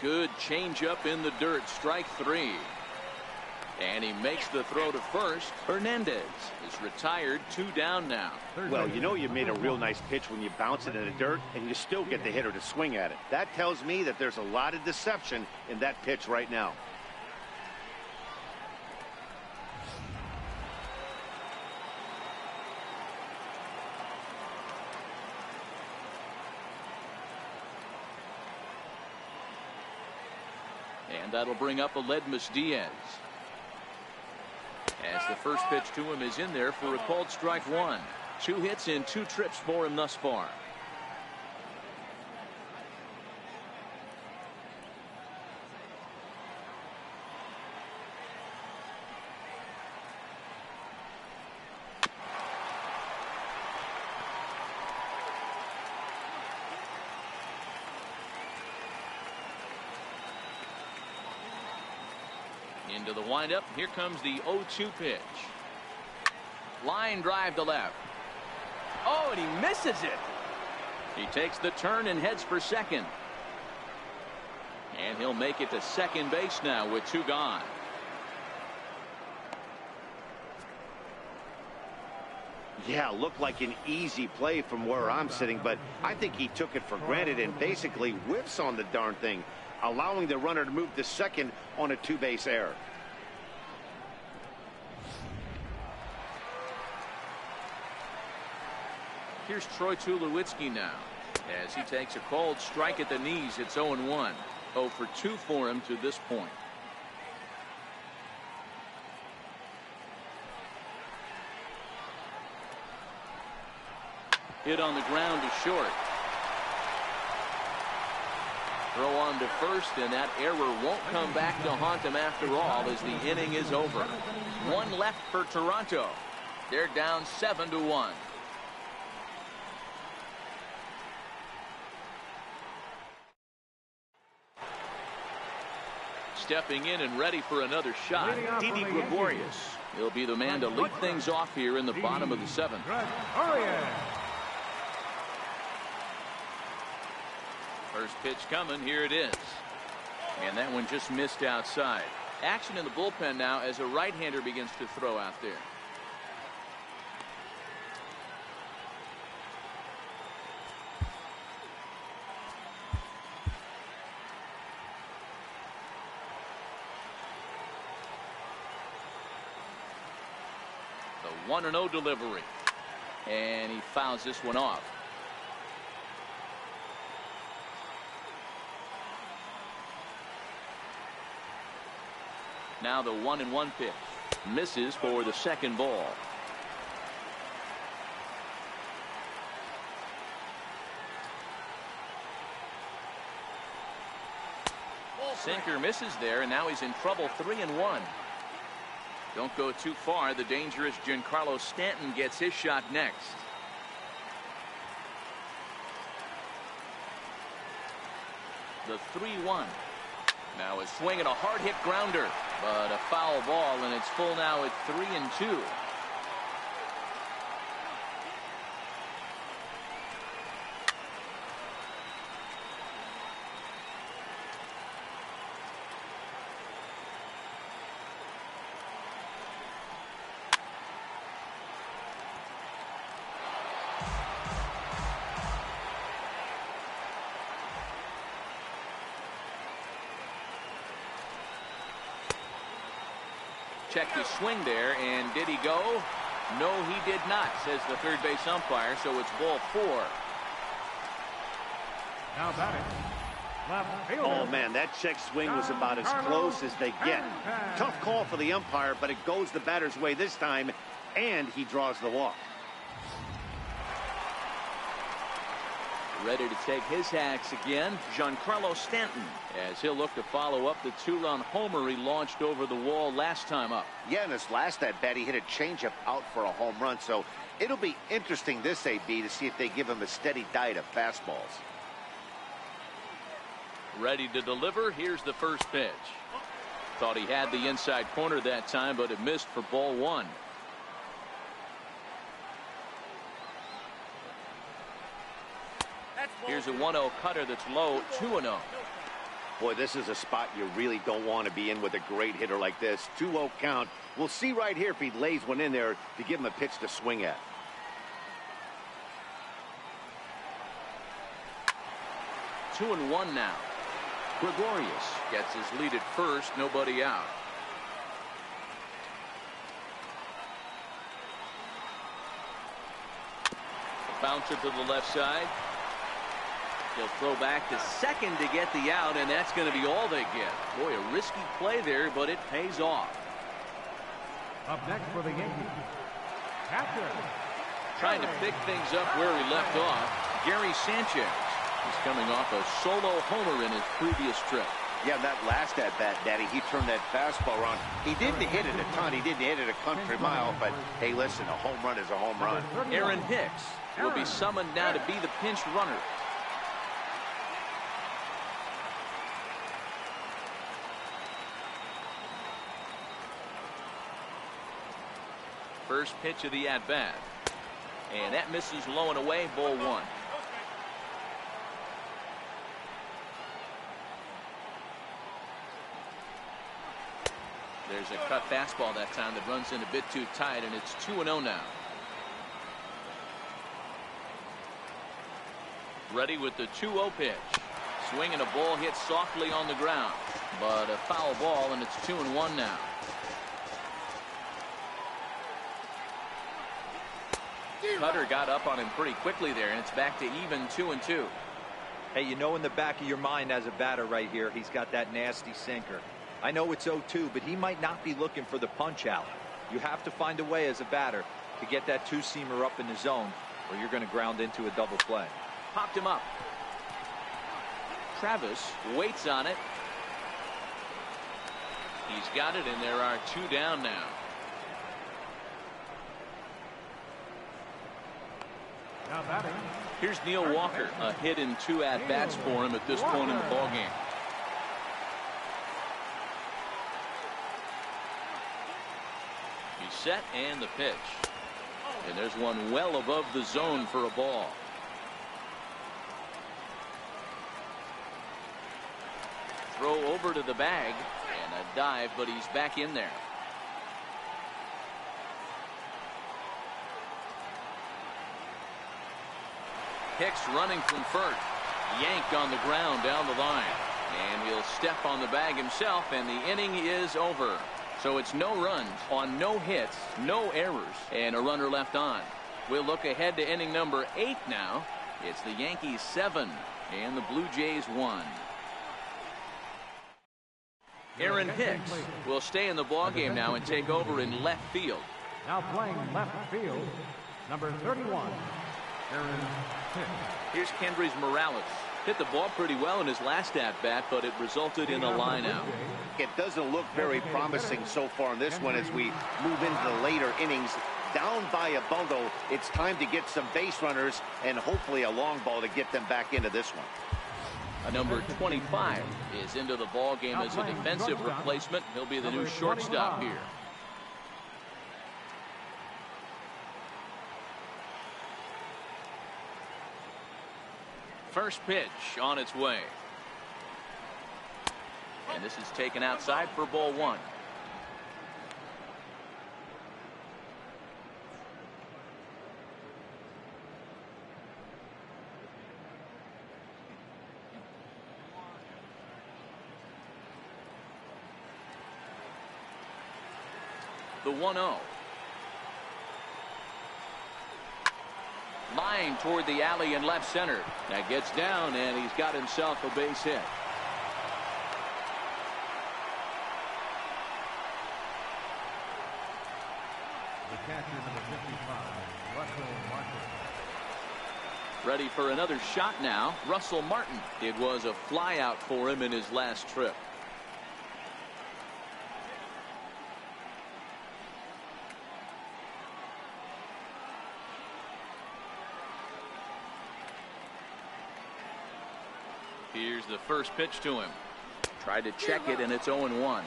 Good changeup in the dirt. Strike 3. And he makes the throw to first. Hernandez is retired. 2 down now. Well, you know you made a real nice pitch when you bounce it in the dirt and you still get the hitter to swing at it. That tells me that there's a lot of deception in that pitch right now. And that'll bring up Aledmus Diaz. As the first pitch to him is in there for a called strike 1. 2 hits in 2 trips for him thus far. Into the windup. Here comes the 0-2 pitch. Line drive to left. Oh, and he misses it. He takes the turn and heads for second. And he'll make it to second base now with 2 gone. Yeah, looked like an easy play from where I'm sitting, but I think he took it for granted and basically whiffs on the darn thing, allowing the runner to move to second on a 2-base error. Here's Troy Tulowitzki now as he takes a called strike at the knees. It's 0-1. 0 for 2 for him to this point. Hit on the ground to short. Throw on to first, and that error won't come back to haunt him after all as the inning is over. 1 left for Toronto. They're down 7-1. Stepping in and ready for another shot, Didi Gregorius. He'll be the man to lead things off here in the bottom of the 7th. First pitch coming. Here it is. And that one just missed outside. Action in the bullpen now as a right-hander begins to throw out there. The 1-0 delivery. And he fouls this one off. Now the 1-1 pitch. Misses for the second ball. Sinker misses there, and now he's in trouble. 3-1. Don't go too far. The dangerous Giancarlo Stanton gets his shot next. The 3-1. Now a swing and a hard hit grounder, but a foul ball, and it's full now at 3-2. Check the swing there, and did he go? No, he did not, says the third base umpire, so it's ball 4. Now batting. Left fielder. Oh, man, that check swing was about as close as they get. Tough call for the umpire, but it goes the batter's way this time, and he draws the walk. Ready to take his hacks again, Giancarlo Stanton, as he'll look to follow up the 2-run homer he launched over the wall last time up. Yeah, in his last at-bat, he hit a changeup out for a home run, so it'll be interesting this AB to see if they give him a steady diet of fastballs. Ready to deliver. Here's the first pitch. Thought he had the inside corner that time, but it missed for ball 1. Here's a 1-0 cutter that's low. 2-0. Boy, this is a spot you really don't want to be in with a great hitter like this. 2-0 count. We'll see right here if he lays one in there to give him a pitch to swing at. Two and one now. Gregorius gets his lead at first. Nobody out. A bouncer to the left side. He'll throw back to second to get the out, and that's going to be all they get. Boy, a risky play there, but it pays off. Up next for the Yankees, catcher. Trying to pick things up where he left off, Gary Sanchez. He's coming off a solo homer in his previous trip. Yeah, that last at-bat, Daddy, he turned that fastball around. He didn't hit it a ton. He didn't hit it a country mile, but, hey, listen, a home run is a home run. Aaron Hicks will be summoned now to be the pinch runner. First pitch of the at-bat. And that misses low and away, ball 1. There's a cut fastball that time that runs in a bit too tight, and it's 2-0 now. Ready with the 2-0 pitch. Swing and a ball hit softly on the ground, but a foul ball, and it's 2-1 now. Cutter got up on him pretty quickly there, and it's back to even 2-2. Hey, you know in the back of your mind as a batter right here, he's got that nasty sinker. I know it's 0-2, but he might not be looking for the punch out. You have to find a way as a batter to get that two-seamer up in the zone, or you're going to ground into a double play. Popped him up. Travis waits on it. He's got it, and there are 2 down now. Now batting. Here's Neil Walker, a hit in 2 at-bats for him at this point in the ballgame. He's set, and the pitch. And there's one well above the zone for a ball. Throw over to the bag, and a dive, but he's back in there. Hicks running from first. Yanked on the ground down the line. And he'll step on the bag himself, and the inning is over. So it's no runs on no hits, no errors, and a runner left on. We'll look ahead to inning number 8 now. It's the Yankees 7 and the Blue Jays 1. Aaron Hicks will stay in the ballgame now and take over in left field. Now playing left field, number 31, Aaron Hicks. Here's Kendrys Morales. Hit the ball pretty well in his last at-bat, but it resulted in a line-out. It doesn't look very promising so far in this one as we move into the later innings. Down by a bundle, it's time to get some base runners and hopefully a long ball to get them back into this one. A number 25 is into the ball game as a defensive replacement. He'll be the new shortstop here. First pitch on its way. And this is taken outside for ball one. The 1-0. Line toward the alley in left center. That gets down, and he's got himself a base hit. The catcher, number 55, Russell Martin. Ready for another shot now. Russell Martin. It was a flyout for him in his last trip. Here's the first pitch to him. Tried to check it, and it's 0-1.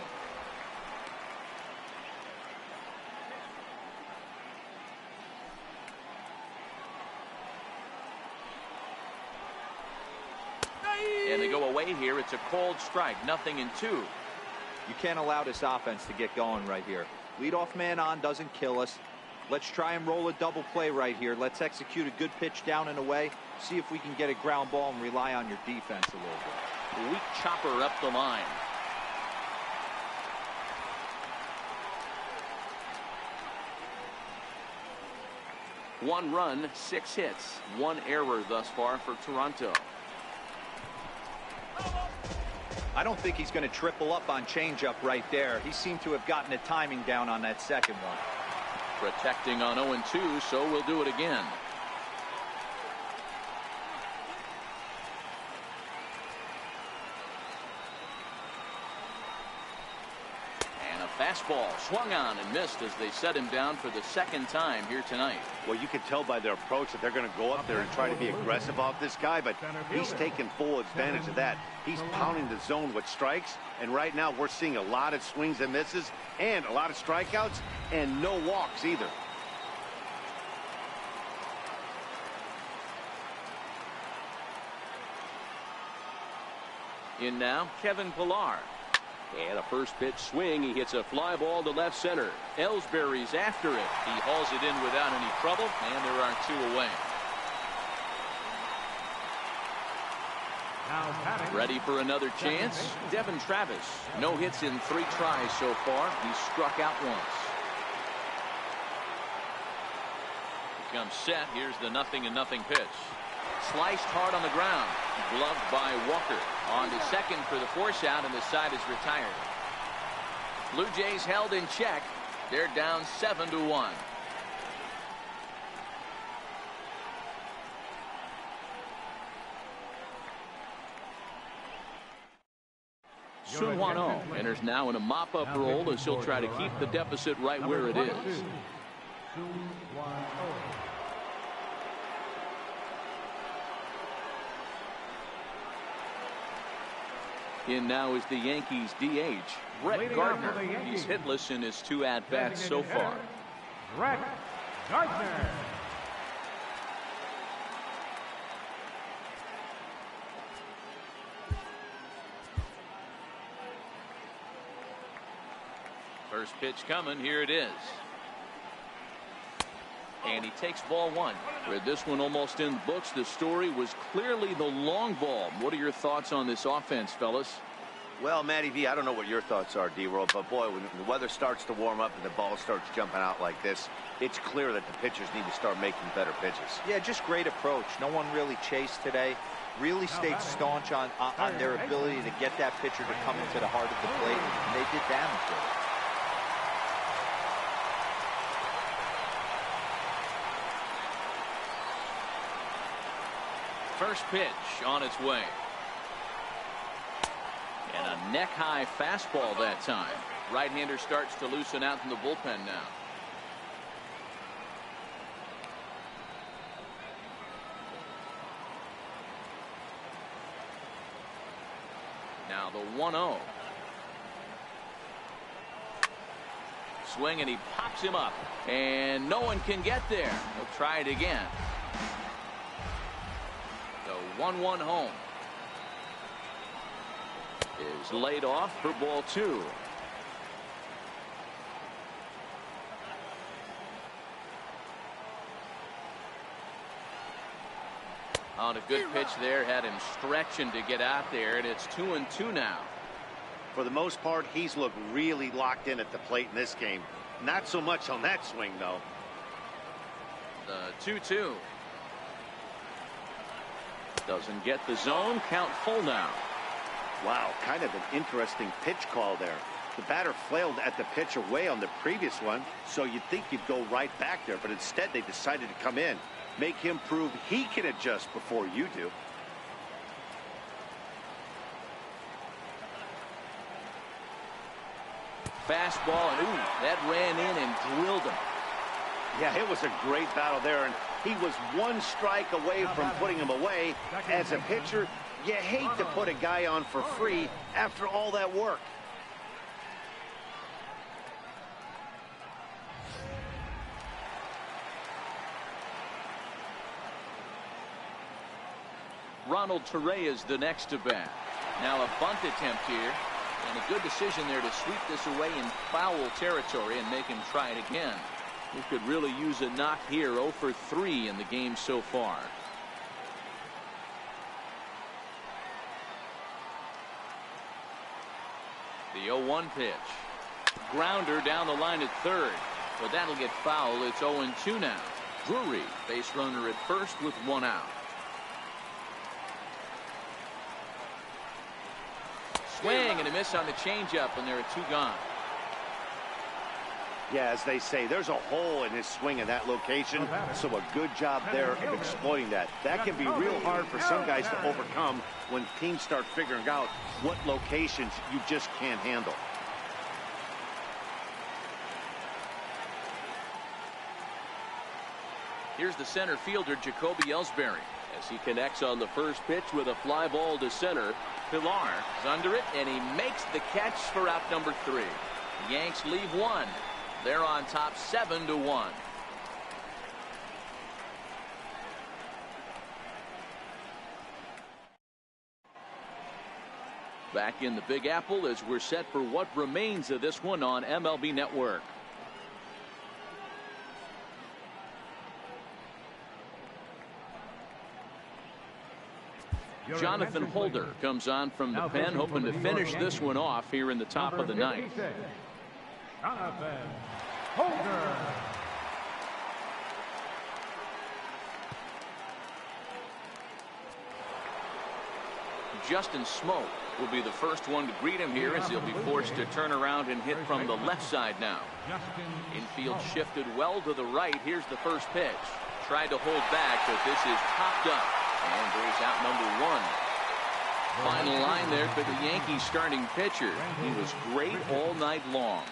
And they go away here. It's a cold strike. 0-2. You can't allow this offense to get going right here. Leadoff man on doesn't kill us. Let's try and roll a double play right here. Let's execute a good pitch down and away. See if we can get a ground ball and rely on your defense a little bit. Weak chopper up the line. One run, 6 hits, 1 error thus far for Toronto. I don't think he's going to triple up on changeup right there. He seemed to have gotten the timing down on that second one. Protecting on 0-2, so we'll do it again. And a fastball swung on and missed as they set him down for the second time here tonight. Well, you can tell by their approach that they're going to go up there and try to be aggressive off this guy, but he's taking full advantage of that. He's pounding the zone with strikes, and right now we're seeing a lot of swings and misses and a lot of strikeouts and no walks either. In now, Kevin Pillar. And a first pitch swing. He hits a fly ball to left center. Ellsbury's after it. He hauls it in without any trouble, and there are 2 away. Now batting. Ready for another chance? Devin Travis. No hits in 3 tries so far. He's struck out once. He comes set. Here's the 0-0 pitch. Sliced hard on the ground. Gloved by Walker. On to second for the force out, and the side is retired. Blue Jays held in check. They're down 7-1. Sun Hwan-Oh enters now in a mop-up role as he'll try to keep the deficit right where it is. Sun Hwan-Oh. In now is the Yankees DH, Brett Gardner. He's hitless in his 2 at-bats so far. Brett Gardner. First pitch coming. Here it is. And he takes ball 1. With this one almost in the books, the story was clearly the long ball. What are your thoughts on this offense, fellas? Well, Matty V, I don't know what your thoughts are, D-Roll, but boy, when the weather starts to warm up and the ball starts jumping out like this, it's clear that the pitchers need to start making better pitches. Yeah, just great approach. No one really chased today. Really stayed staunch on their ability to get that pitcher to come into the heart of the plate, and they did damage with it. First pitch on its way. And a neck-high fastball that time. Right-hander starts to loosen out in the bullpen now. Now the 1-0. Swing, and he pops him up. And no one can get there. He'll try it again. The 1-1 home is laid off for ball 2. On a good pitch there, had him stretching to get out there, and it's 2-2 now. For the most part, he's looked really locked in at the plate in this game. Not so much on that swing, though. The 2-2. Doesn't get the zone. Count full now. Wow, kind of an interesting pitch call there. The batter flailed at the pitch away on the previous one, so you'd think you'd go right back there, but instead they decided to come in. Make him prove he can adjust before you do. Fastball, and ooh, that ran in and drilled him. Yeah, it was a great battle there, and he was one strike away from putting him away. As a pitcher, you hate to put a guy on for free after all that work. Ronald Torre is the next to bat. Now a bunt attempt here, and a good decision there to sweep this away in foul territory and make him try it again. He could really use a knock here. 0 for 3 in the game so far. The 0-1 pitch. Grounder down the line at third. But that'll get foul. It's 0-2 now. Drury, base runner at first with 1 out. Swing and a miss on the changeup, and there are 2 gone. Yeah, as they say, there's a hole in his swing in that location, so a good job there of exploiting that. That can be real hard for some guys to overcome when teams start figuring out what locations you just can't handle. Here's the center fielder, Jacoby Ellsbury, as he connects on the first pitch with a fly ball to center. Pilar is under it, and he makes the catch for out number 3. The Yanks leave 1. They're on top 7-1. Back in the Big Apple as we're set for what remains of this one on MLB Network. Jonathan Holder comes on from the pen, hoping to finish this one off here in the top of the 9th. Jonathan Holder. Justin Smoke will be the first one to greet him here as he'll be forced to turn around and hit from the left side now. Infield shifted well to the right. Here's the first pitch. Tried to hold back, but this is popped up. And there's out number 1. Final line there for the Yankees starting pitcher. He was great all night long.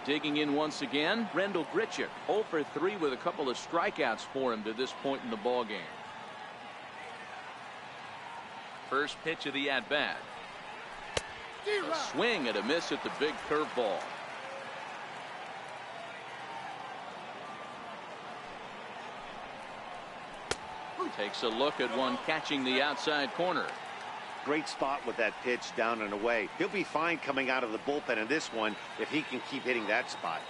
Digging in once again, Rendell Grichuk, 0 for 3 with a couple of strikeouts for him to this point in the ballgame. First pitch of the at-bat. A swing and a miss at the big curveball. Takes a look at one catching the outside corner. Great spot with that pitch down and away. He'll be fine coming out of the bullpen in this one if he can keep hitting that spot.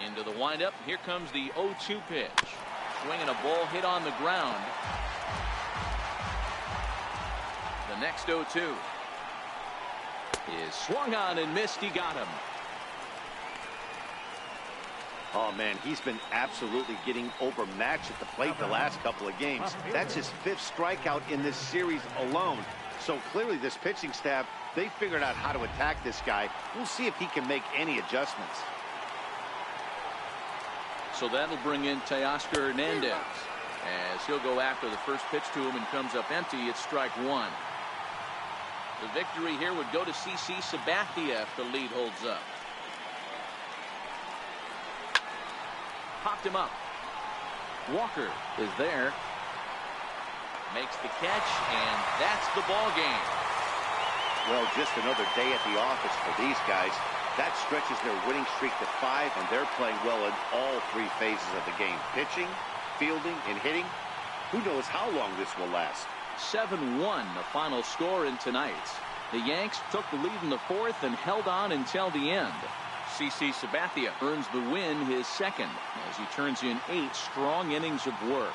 Into the windup. Here comes the 0-2 pitch. Swinging a ball hit on the ground. The next 0-2 is swung on and missed. He got him. Oh, man, he's been absolutely getting overmatched at the plate the last couple of games. That's his 5th strikeout in this series alone. So clearly this pitching staff, they figured out how to attack this guy. We'll see if he can make any adjustments. So that'll bring in Teoscar Hernandez as he'll go after the first pitch to him and comes up empty. It's strike 1. The victory here would go to CC Sabathia if the lead holds up. Popped him up. Walker is there. Makes the catch, and that's the ball game. Well, just another day at the office for these guys. That stretches their winning streak to 5, and they're playing well in all 3 phases of the game. Pitching, fielding, and hitting. Who knows how long this will last. 7-1 the final score in tonight's. The Yanks took the lead in the 4th and held on until the end. CC Sabathia earns the win, his 2nd, as he turns in 8 strong innings of work.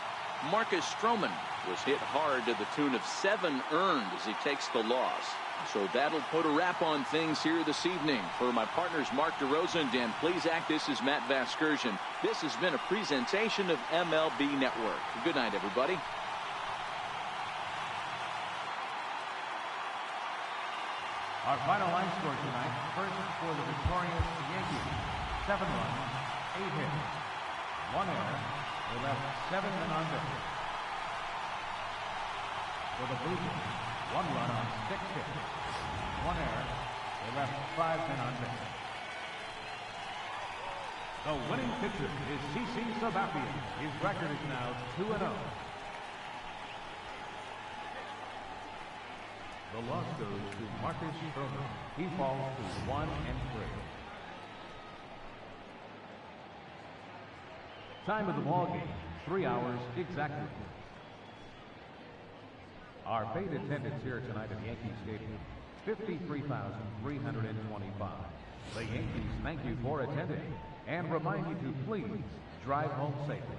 Marcus Stroman was hit hard to the tune of 7 earned as he takes the loss. So that'll put a wrap on things here this evening. For my partners Mark DeRosa and Dan Plezak, this is Matt Vasgersian. This has been a presentation of MLB Network. Good night, everybody. Our final line score tonight, first for the victorious Yankees, 7 runs, 8 hits, 1 error. They left 7 men on base. For the Blue Jays, 1 run on 6 hits, 1 error. They left 5 men on base. The winning pitcher is CC Sabathia. His record is now 2-0. The loss goes to Marcus Stroman. He falls to 1-3. Time of the ball game, 3 hours exactly. Our paid attendance here tonight at Yankee Stadium, 53,325. The Yankees thank you for attending and remind you to please drive home safely.